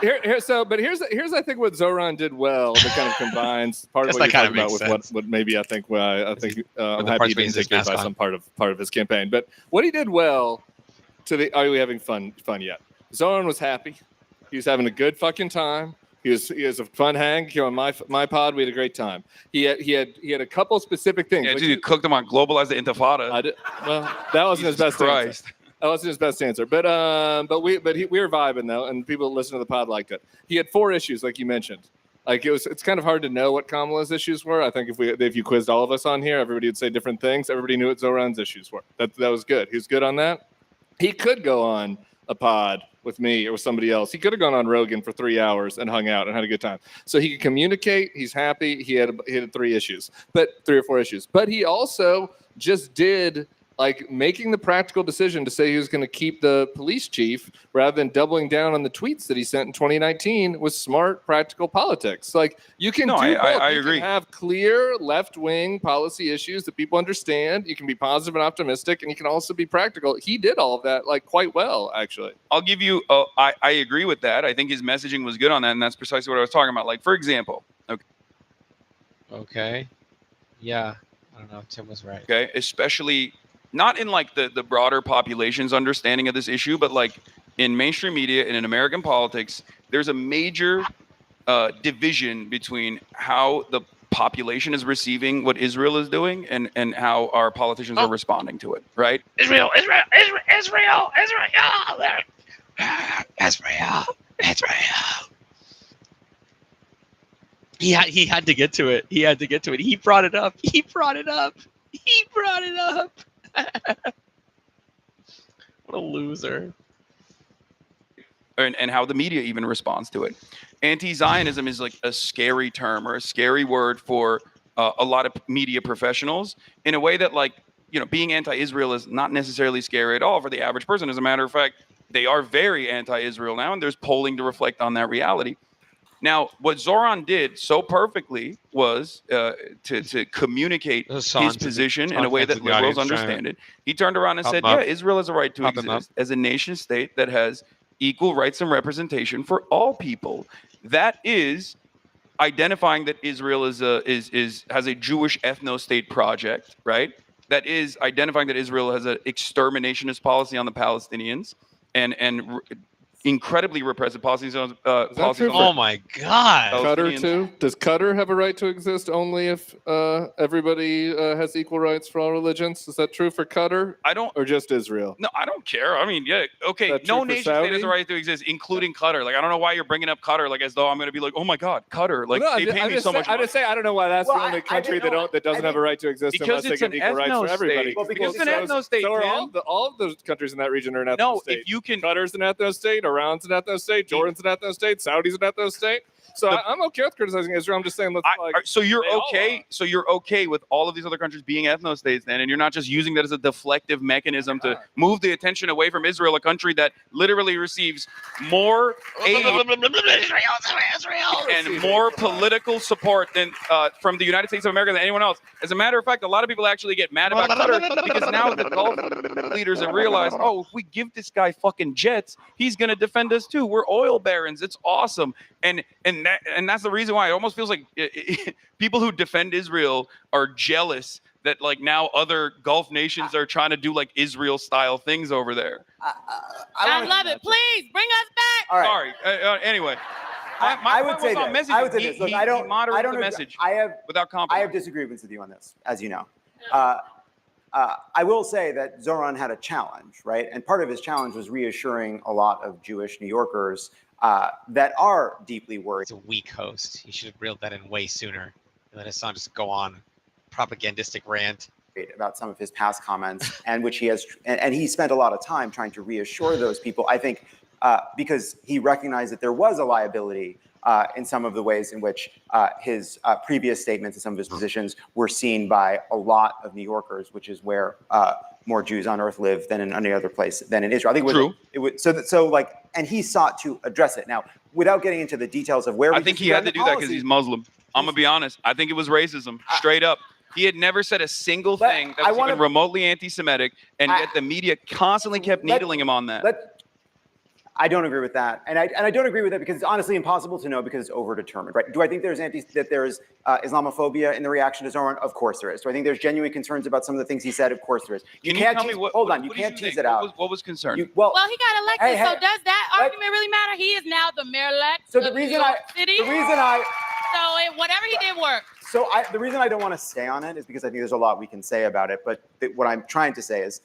N: Here's I think what Zoran did well that kind of combines part of what you're talking about with what maybe I think I'm happy he didn't take it by some part of his campaign. But what he did well are we having fun yet? Zoran was happy. He was having a good fucking time. He was a fun hang. On my pod, we had a great time. He had a couple specific things.
O: Yeah, dude, you cooked him on Globalize the Intifada.
N: Well, that wasn't his best answer. That wasn't his best answer. But we were vibing though, and people that listen to the pod liked it. He had 4 issues, like you mentioned. Like it's kind of hard to know what Kamala's issues were. I think if you quizzed all of us on here, everybody would say different things. Everybody knew what Zoran's issues were. That was good. He was good on that. He could go on a pod with me or with somebody else. He could have gone on Rogan for 3 hours and hung out and had a good time. So he could communicate. He's happy. He had 3 issues, but 3 or 4 issues. But he also just did like making the practical decision to say he was going to keep the police chief rather than doubling down on the tweets that he sent in 2019 was smart, practical politics. Like you can do both.
O: I
N: you
O: agree.
N: Can have clear left-wing policy issues that people understand. You can be positive and optimistic, and you can also be practical. He did all of that like quite well, actually.
O: I'll give you. I agree with that. I think his messaging was good on that, and that's precisely what I was talking about. Like for example.
I: Okay. Yeah. I don't know. Tim was right.
O: Okay. Especially. Not in like the broader population's understanding of this issue, but like in mainstream media and in American politics, there's a major division between how the population is receiving what Israel is doing and how our politicians are responding to it, right?
I: Israel. He had to get to it. He brought it up. What a loser.
O: And how the media even responds to it. Anti-Zionism is like a scary term or a scary word for a lot of media professionals in a way that like, you know, being anti-Israel is not necessarily scary at all for the average person. As a matter of fact, they are very anti-Israel now, and there's polling to reflect on that reality. Now, what Zoran did so perfectly was to communicate his position in a way that liberals understand it. He turned around and said, yeah, Israel has a right to exist as a nation state that has equal rights and representation for all people. That is identifying that Israel has a Jewish ethno-state project, right? That is identifying that Israel has an exterminationist policy on the Palestinians and incredibly repressive policies on
I: oh my God.
N: Qatar too? Does Qatar have a right to exist only if everybody has equal rights for all religions? Is that true for Qatar? Or just Israel?
O: No, I don't care. I mean, yeah, okay. No nation state has a right to exist, including Qatar. Like, I don't know why you're bringing up Qatar, like as though I'm going to be like, oh my God, Qatar. Like, they pay me so much.
N: I just say I don't know why that's the only country that doesn't have a right to exist unless they get equal rights for everybody.
O: Well, because it's an ethno state.
N: So are all of those countries in that region are an ethno state.
O: If you can,
N: Qatar's an ethno state. Iran's an ethno state. Jordan's an ethno state. Saudi's an ethno state. So I'm okay with criticizing Israel. I'm just saying,
O: so you're okay. So you're okay with all of these other countries being ethno states, then, and you're not just using that as a deflective mechanism to move the attention away from Israel, a country that literally receives more aid and more political support than from the United States of America than anyone else. As a matter of fact, a lot of people actually get mad about Qatar because now the Gulf leaders have realized, oh, if we give this guy fucking jets, he's going to defend us too. We're oil barons. It's awesome. And that's the reason why it almost feels like people who defend Israel are jealous that like now other Gulf nations are trying to do like Israel style things over there.
P: I love it. Please bring us back.
L: All right.
O: Sorry. Anyway,
L: I would say this. I would say this. Look, I don't
O: the message. Without compromise.
L: I have disagreements with you on this, as you know. I will say that Zoran had a challenge, right? And part of his challenge was reassuring a lot of Jewish New Yorkers that are deeply worried.
I: He's a weak host. He should have reeled that in way sooner and let Hasan just go on propagandistic rant
L: about some of his past comments, and which he has, and he spent a lot of time trying to reassure those people. I think because he recognized that there was a liability in some of the ways in which his previous statements and some of his positions were seen by a lot of New Yorkers, which is where more Jews on earth live than in any other place than in Israel. I think
O: True.
L: And he sought to address it. Now, without getting into the details of where
O: I think he had to do that because he's Muslim. I'm gonna be honest. I think it was racism, straight up. He had never said a single thing that was even remotely anti-Semitic, and yet the media constantly kept needling him on that.
L: I don't agree with that, and I don't agree with that because it's honestly impossible to know because it's overdetermined, right? Do I think there's Islamophobia in the reaction to Zoran? Of course there is. Do I think there's genuine concerns about some of the things he said? Of course there is. You can't tell me what? Hold on, you can't tease it out.
O: What was concerned?
P: Well, he got elected, so does that argument really matter? He is now the mayor-elect of New York City. So whatever he did worked.
L: So the reason I don't want to stay on it is because I think there's a lot we can say about it. But what I'm trying to say is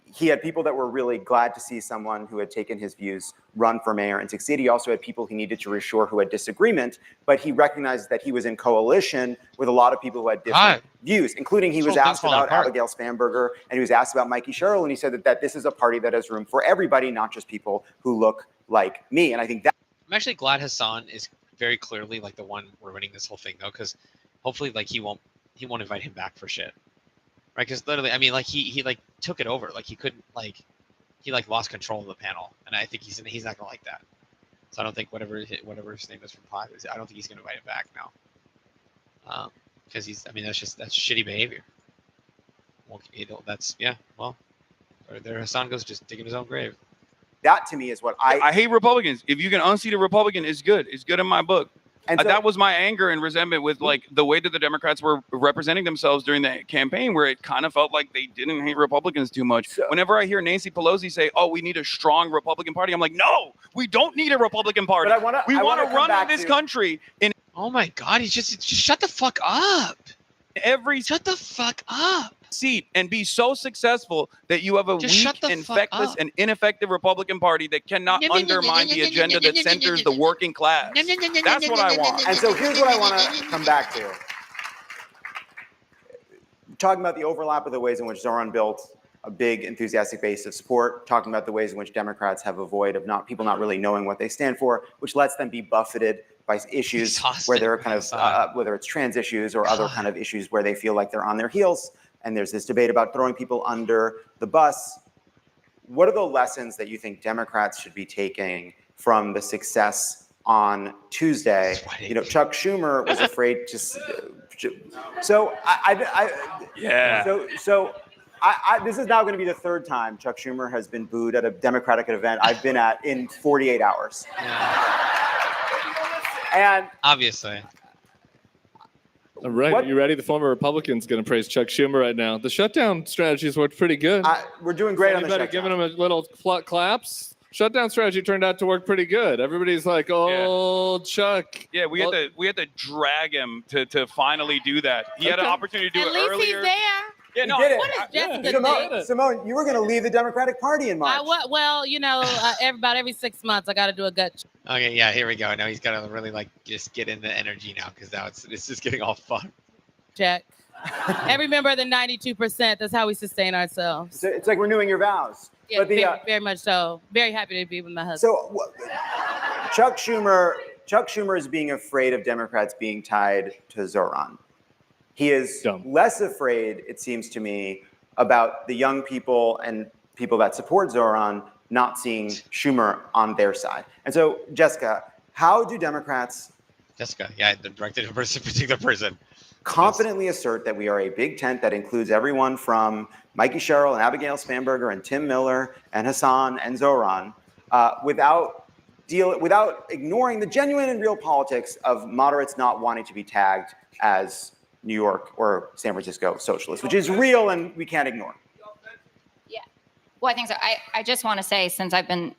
L: he had people that were really glad to see someone who had taken his views run for mayor and succeed. He also had people he needed to reassure who had disagreement, but he recognized that he was in coalition with a lot of people who had different views, including he was asked about Abigail Spanberger and he was asked about Mikey Sherrill, and he said that this is a party that has room for everybody, not just people who look like me. And I think that
I: I'm actually glad Hasan is very clearly like the one ruining this whole thing though, because hopefully like he won't invite him back for shit. Right, because literally, I mean, like he like took it over, like he couldn't he lost control of the panel, and I think he's not gonna like that. So I don't think whatever his name is from Pod is, I don't think he's gonna invite him back now, because that's shitty behavior. Well, there Hasan goes just digging his own grave.
L: That to me is what
O: I hate Republicans. If you can unseat a Republican, it's good. It's good in my book. And that was my anger and resentment with like the way that the Democrats were representing themselves during the campaign, where it kind of felt like they didn't hate Republicans too much. Whenever I hear Nancy Pelosi say, "Oh, we need a strong Republican Party," I'm like, "No, we don't need a Republican Party. We want to run this country."
I: Oh my God, he just shut the fuck up. Shut the fuck up.
O: Seat and be so successful that you have a weak and feckless and ineffective Republican Party that cannot undermine the agenda that centers the working class. That's what I want.
L: And so here's what I want to come back to. Talking about the overlap of the ways in which Zoran built a big enthusiastic base of support, talking about the ways in which Democrats have a void of people not really knowing what they stand for, which lets them be buffeted by issues where they're kind of, whether it's trans issues or other kind of issues where they feel like they're on their heels. And there's this debate about throwing people under the bus. What are the lessons that you think Democrats should be taking from the success on Tuesday? You know, Chuck Schumer was afraid to. So this is now going to be the third time Chuck Schumer has been booed at a Democratic event I've been at in 48 hours. And
I: obviously.
N: All right, you ready? The former Republican's going to praise Chuck Schumer right now. The shutdown strategy has worked pretty good.
L: We're doing great on the shutdown.
N: Giving him a little claps? Shutdown strategy turned out to work pretty good. Everybody's like, "Oh, yeah. Chuck."
O: Yeah, we had to drag him to finally do that. He had an opportunity to do it earlier.
P: At least he's there.
O: Yeah, no,
L: did it.
P: What is Jessica
L: Simone, you were going to leave the Democratic Party in March.
P: Well, you know, about every 6 months, I got to do a gut check.
I: Okay, yeah, here we go. Now he's got to really just get in the energy now because now it's just getting all fun.
P: Check. Every member of the 92%. That's how we sustain ourselves.
L: It's like renewing your vows.
P: Yeah,
L: but
P: very much so. Very happy to be with my husband.
L: So, Chuck Schumer is being afraid of Democrats being tied to Zoran. He is less afraid, it seems to me, about the young people and people that support Zoran not seeing Schumer on their side. And so, Jessica, how do Democrats...
I: Jessica, yeah, directed to a particular person.
L: Confidently assert that we are a big tent that includes everyone from Mikey Sherrill and Abigail Spanberger and Tim Miller and Hasan and Zoran without ignoring the genuine and real politics of moderates not wanting to be tagged as New York or San Francisco socialists, which is real and we can't ignore.
Q: Yeah, well, I think so. I just want to say, since I've been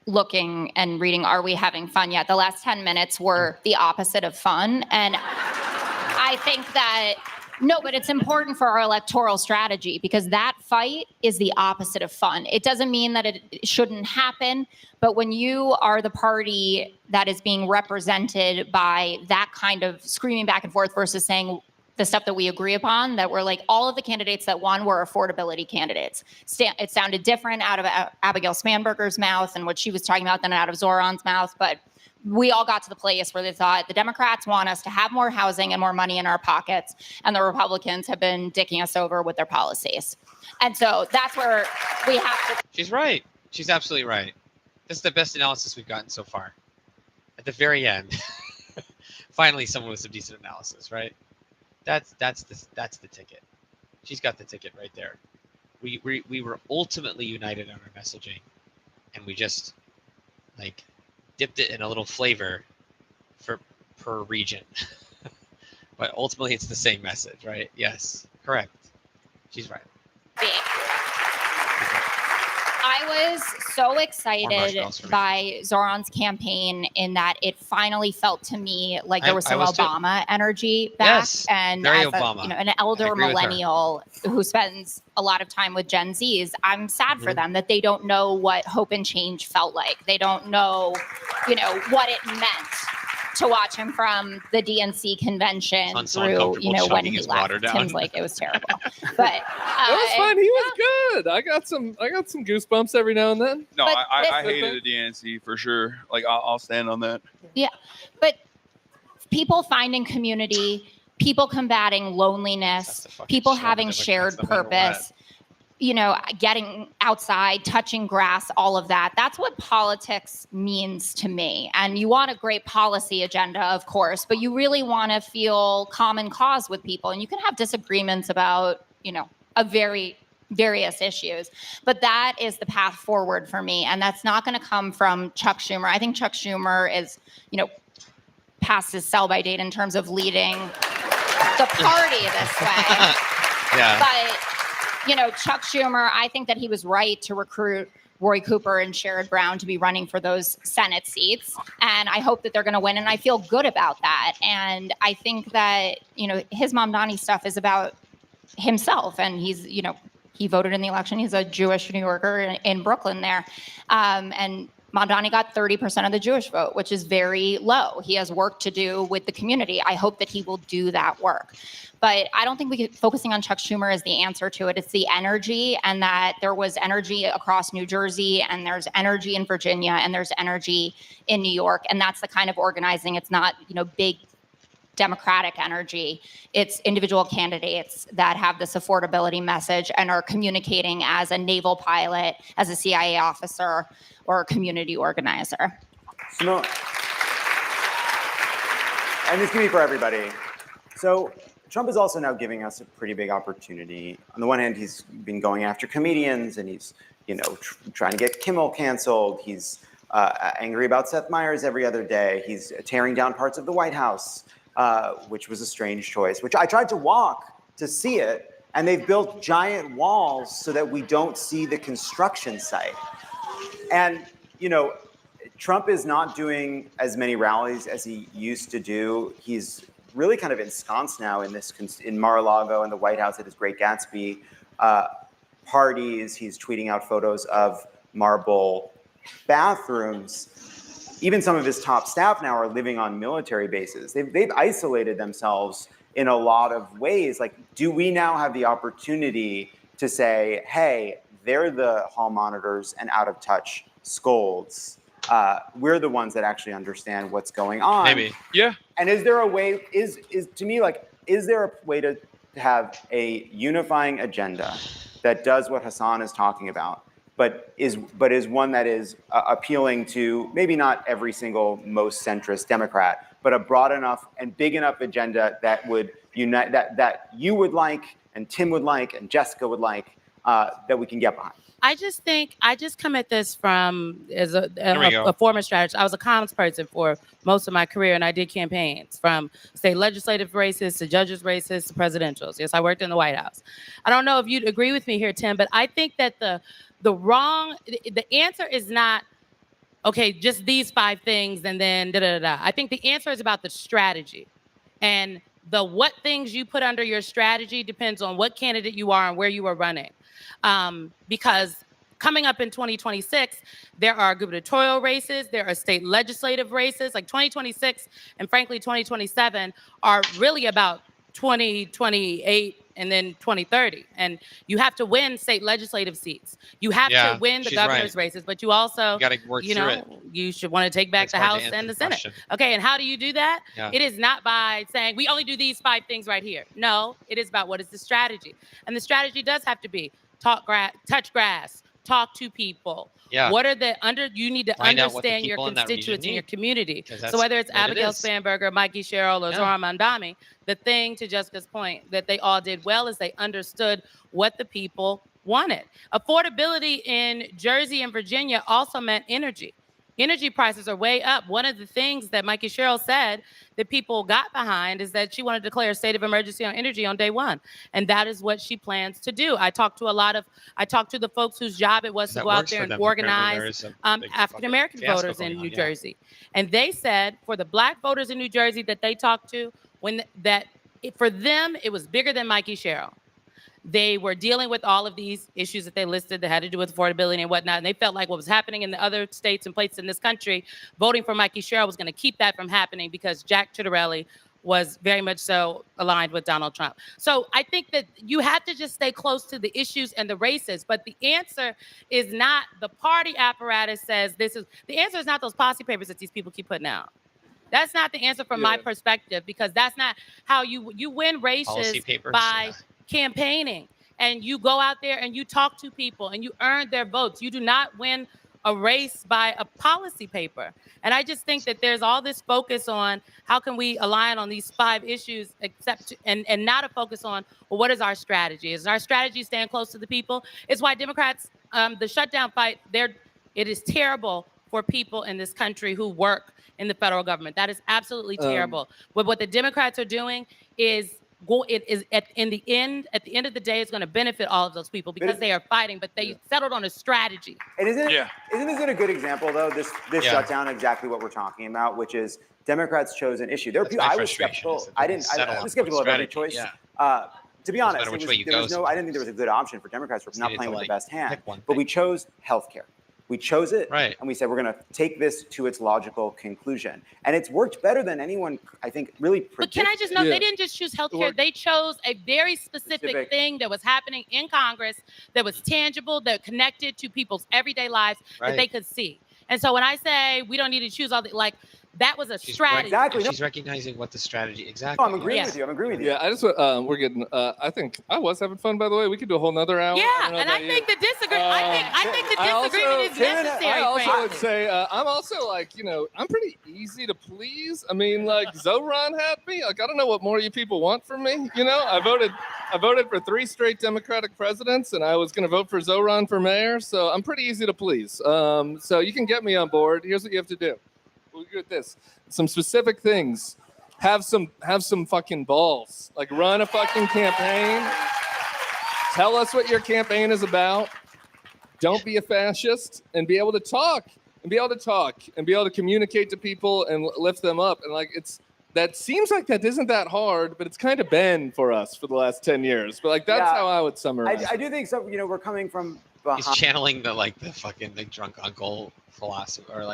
Q: looking and reading Are We Having Fun Yet? The last 10 minutes were the opposite of fun. And I think that, no, but it's important for our electoral strategy because that fight is the opposite of fun. It doesn't mean that it shouldn't happen, but when you are the party that is being represented by that kind of screaming back and forth versus saying the stuff that we agree upon, that we're like, all of the candidates that won were affordability candidates. It sounded different out of Abigail Spanberger's mouth and what she was talking about than out of Zoran's mouth, but we all got to the place where they thought the Democrats want us to have more housing and more money in our pockets, and the Republicans have been dicking us over with their policies. And so that's where we have to.
I: She's right. She's absolutely right. This is the best analysis we've gotten so far. At the very end, finally, someone with some decent analysis, right? That's the ticket. She's got the ticket right there. We were ultimately united on our messaging, and we just like dipped it in a little flavor per region. But ultimately, it's the same message, right? Yes, correct. She's right.
Q: I was so excited by Zoran's campaign in that it finally felt to me like there was some Obama energy back.
I: Yes,
Q: and
I: very
Q: as
I: Obama.
Q: An elder millennial who spends a lot of time with Gen Zs, I'm sad for them that they don't know what hope and change felt like. They don't know, what it meant to watch him from the DNC convention through, when he left. Tim's like, it was terrible. But
N: it was fun. He was good. I got some goosebumps every now and then.
O: No, I hated the DNC for sure. Like I'll stand on that.
Q: Yeah, but people finding community, people combating loneliness, people having shared purpose. Getting outside, touching grass, all of that. That's what politics means to me. And you want a great policy agenda, of course, but you really want to feel common cause with people. And you can have disagreements about, various issues. But that is the path forward for me. And that's not going to come from Chuck Schumer. I think Chuck Schumer is, past his sell-by date in terms of leading the party this way.
I: Yeah.
Q: But Chuck Schumer, I think that he was right to recruit Roy Cooper and Sherrod Brown to be running for those Senate seats. And I hope that they're going to win. And I feel good about that. And I think that, his Mamdani stuff is about himself. And he's, he voted in the election. He's a Jewish New Yorker in Brooklyn there. And Mamdani got 30% of the Jewish vote, which is very low. He has work to do with the community. I hope that he will do that work. But I don't think focusing on Chuck Schumer is the answer to it. It's the energy, and that there was energy across New Jersey, and there's energy in Virginia, and there's energy in New York. And that's the kind of organizing. It's not, big Democratic energy. It's individual candidates that have this affordability message and are communicating as a naval pilot, as a CIA officer, or a community organizer.
L: Simone, and this can be for everybody. So Trump is also now giving us a pretty big opportunity. On the one hand, he's been going after comedians, and he's, trying to get Kimmel canceled. He's angry about Seth Meyers every other day. He's tearing down parts of the White House, which was a strange choice, which I tried to walk to see it, and they've built giant walls so that we don't see the construction site. And, Trump is not doing as many rallies as he used to do. He's really kind of ensconced now in Mar-a-Lago and the White House at his Great Gatsby parties. He's tweeting out photos of marble bathrooms. Even some of his top staff now are living on military bases. They've isolated themselves in a lot of ways. Like, do we now have the opportunity to say, hey, they're the hall monitors and out of touch scolds. We're the ones that actually understand what's going on.
I: Maybe.
O: Yeah.
L: And is there a way, is there a way to have a unifying agenda that does what Hasan is talking about, but is one that is appealing to maybe not every single most centrist Democrat, but a broad enough and big enough agenda that would unite, that you would like, and Tim would like, and Jessica would like, that we can get behind?
P: I just think I just come at this from as a former strategist. I was a comms person for most of my career, and I did campaigns from state legislative races to judges races to presidentials. Yes, I worked in the White House. I don't know if you'd agree with me here, Tim, but I think that the answer is not, okay, just these 5 things and then da-da-da-da. I think the answer is about the strategy. And what things you put under your strategy depends on what candidate you are and where you are running. Because coming up in 2026, there are gubernatorial races, there are state legislative races. Like 2026 and frankly 2027 are really about 2028 and then 2030. And you have to win state legislative seats. You have to win the governor's races, but you also, you should want to take back the House and the Senate. Okay, and how do you do that? It is not by saying we only do these 5 things right here. No, it is about what is the strategy. And the strategy does have to be touch grass, talk to people. What are you need to understand your constituents in your community. So whether it's Abigail Spanberger, Mikey Sherrill, or Zoran Mandami, the thing, to Jessica's point, that they all did well is they understood what the people wanted. Affordability in Jersey and Virginia also meant energy. Energy prices are way up. One of the things that Mikey Sherrill said that people got behind is that she wanted to declare a state of emergency on energy on day 1. And that is what she plans to do. I talked to the folks whose job it was to go out there and organize African-American voters in New Jersey. And they said for the Black voters in New Jersey that they talked to, for them, it was bigger than Mikey Sherrill. They were dealing with all of these issues that they listed that had to do with affordability and whatnot. And they felt like what was happening in the other states and places in this country, voting for Mikey Sherrill was going to keep that from happening because Jack Ciattarelli was very much so aligned with Donald Trump. So I think that you have to just stay close to the issues and the races. But the answer is not the party apparatus says this is, the answer is not those policy papers that these people keep putting out. That's not the answer from my perspective, because that's not how you win races by campaigning. And you go out there and you talk to people and you earn their votes. You do not win a race by a policy paper. And I just think that there's all this focus on how can we align on these 5 issues and not a focus on, well, what is our strategy? Is our strategy staying close to the people? It's why Democrats, the shutdown fight, it is terrible for people in this country who work in the federal government. That is absolutely terrible. But what the Democrats are doing is at the end of the day, it's going to benefit all of those people because they are fighting, but they settled on a strategy.
L: And isn't this a good example, though? This shutdown, exactly what we're talking about, which is Democrats chose an issue. There were people, I was skeptical. I was skeptical of every choice. To be honest, I didn't think there was a good option for Democrats for not playing with the best hand. But we chose healthcare. We chose it, and we said we're going to take this to its logical conclusion. And it's worked better than anyone, I think, really predicted.
P: But can I just note, they didn't just choose healthcare. They chose a very specific thing that was happening in Congress that was tangible, that connected to people's everyday lives that they could see. And so when I say we don't need to choose all the, that was a strategy.
I: Exactly. She's recognizing what the strategy exactly.
L: I'm agreeing with you. I'm agreeing with you.
N: Yeah, I just we're getting. I think I was having fun. By the way, we could do a whole nother hour.
P: Yeah, and I think the disagreement. I think the disagreement is necessary.
N: I also would say I'm also I'm pretty easy to please. I mean, Zoran had me. I don't know what more you people want from me. I voted for 3 straight Democratic presidents, and I was going to vote for Zoran for mayor. So I'm pretty easy to please. So you can get me on board. Here's what you have to do. We'll do this. Some specific things. Have some fucking balls. Run a fucking campaign. Tell us what your campaign is about. Don't be a fascist, and be able to talk and be able to communicate to people and lift them up. And that seems like that isn't that hard, but it's kind of been for us for the last 10 years. But that's how I would summarize.
L: I do think so. We're coming from behind.
I: He's channeling the fucking drunk uncle philosophy, or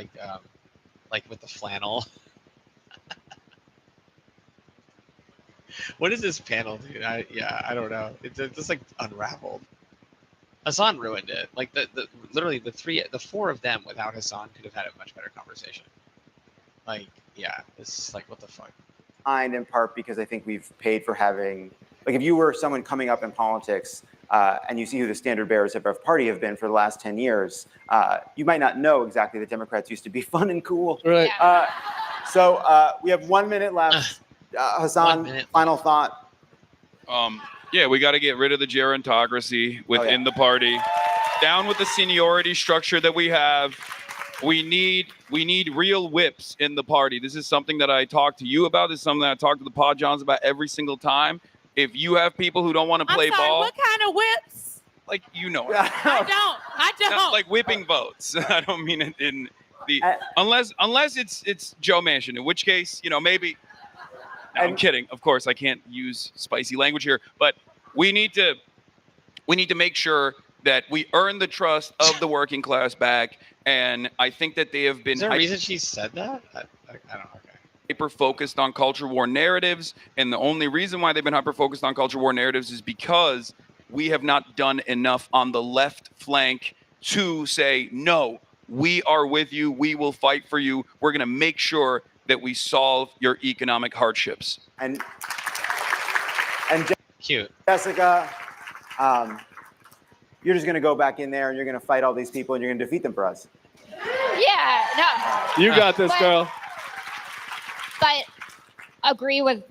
I: with the flannel. What is this panel, dude? I don't know. It's just unraveled. Hasan ruined it. Literally the 4 of them without Hasan could have had a much better conversation. This is what the fuck.
L: And in part because I think we've paid for having, if you were someone coming up in politics and you see who the standard bearers of our party have been for the last 10 years, you might not know exactly that Democrats used to be fun and cool.
N: Right.
L: So we have 1 minute left. Hasan, final thought.
O: We got to get rid of the gerontocracy within the party. Down with the seniority structure that we have. We need real whips in the party. This is something that I talk to you about. This is something that I talk to the Pod Johns about every single time. If you have people who don't want to play ball,
P: what kind of whips?
O: I
P: don't.
O: No, whipping votes. I don't mean it in the unless it's Joe Manchin, in which case maybe. No, I'm kidding. Of course, I can't use spicy language here, but we need to make sure that we earn the trust of the working class back. And I think that they have been.
I: Is there a reason she said that? I don't know. Okay.
O: hyper focused on culture war narratives, and the only reason why they've been hyper focused on culture war narratives is because we have not done enough on the left flank to say, no, we are with you, we will fight for you, we're going to make sure that we solve your economic hardships.
L: And
I: cute.
L: Jessica, you're just going to go back in there and you're going to fight all these people and you're going to defeat them for us.
Q: Yeah, no.
N: You got this, girl.
Q: But agree with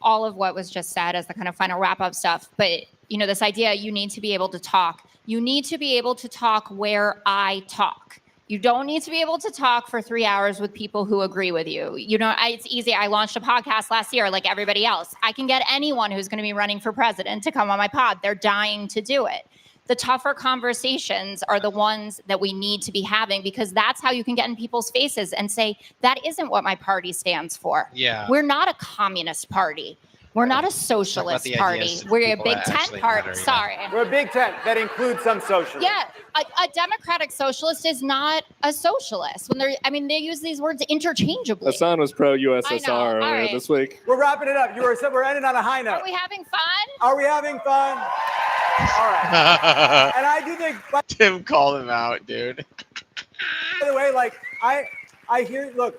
Q: all of what was just said as the kind of final wrap-up stuff. But, you know, this idea you need to be able to talk. You need to be able to talk where I talk. You don't need to be able to talk for 3 hours with people who agree with you. You know, it's easy. I launched a podcast last year like everybody else. I can get anyone who's going to be running for president to come on my pod. They're dying to do it. The tougher conversations are the ones that we need to be having, because that's how you can get in people's faces and say, that isn't what my party stands for.
I: Yeah.
Q: We're not a communist party. We're not a socialist party. We're a Big Tent party. Sorry.
L: We're a Big Tent that includes some socialists.
Q: Yeah, a democratic socialist is not a socialist. They use these words interchangeably.
N: Hasan was pro USSR
Q: All
N: earlier
Q: right.
N: this week.
L: We're wrapping it up. We're ending on a high note.
Q: Are we having fun?
L: Are we having fun? All right. And I do think
I: Tim called him out, dude.
L: By the way, like I hear, look,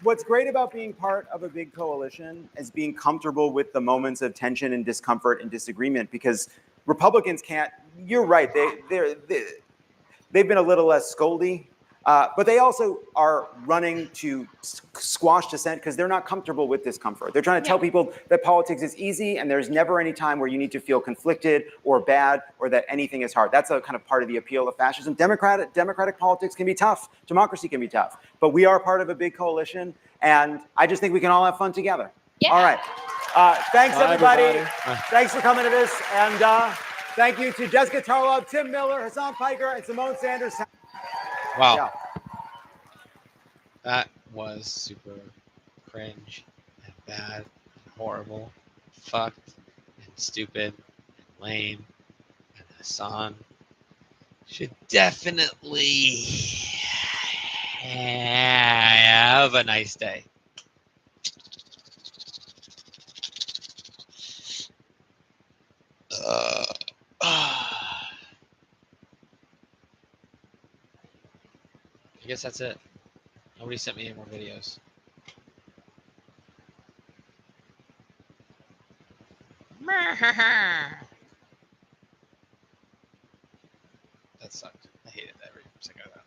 L: what's great about being part of a big coalition is being comfortable with the moments of tension and discomfort and disagreement, because Republicans can't, you're right, they've been a little less scoldy, but they also are running to squash dissent because they're not comfortable with discomfort. They're trying to tell people that politics is easy and there's never any time where you need to feel conflicted or bad or that anything is hard. That's a kind of part of the appeal of fascism. Democratic politics can be tough. Democracy can be tough. But we are part of a big coalition, and I just think we can all have fun together.
Q: Yeah.
L: All right. Thanks,
N: Bye,
L: everybody.
N: everybody.
L: Thanks for coming to this. And thank you to Jessica Tarlov, Tim Miller, Hasan Piker, and Simone Sanders.
I: Wow.
L: Yeah.
I: That was super cringe and bad and horrible, fucked and stupid and lame. And Hasan should definitely have a nice day. I guess that's it. Nobody sent me any more videos. That sucked. I hated every second of that.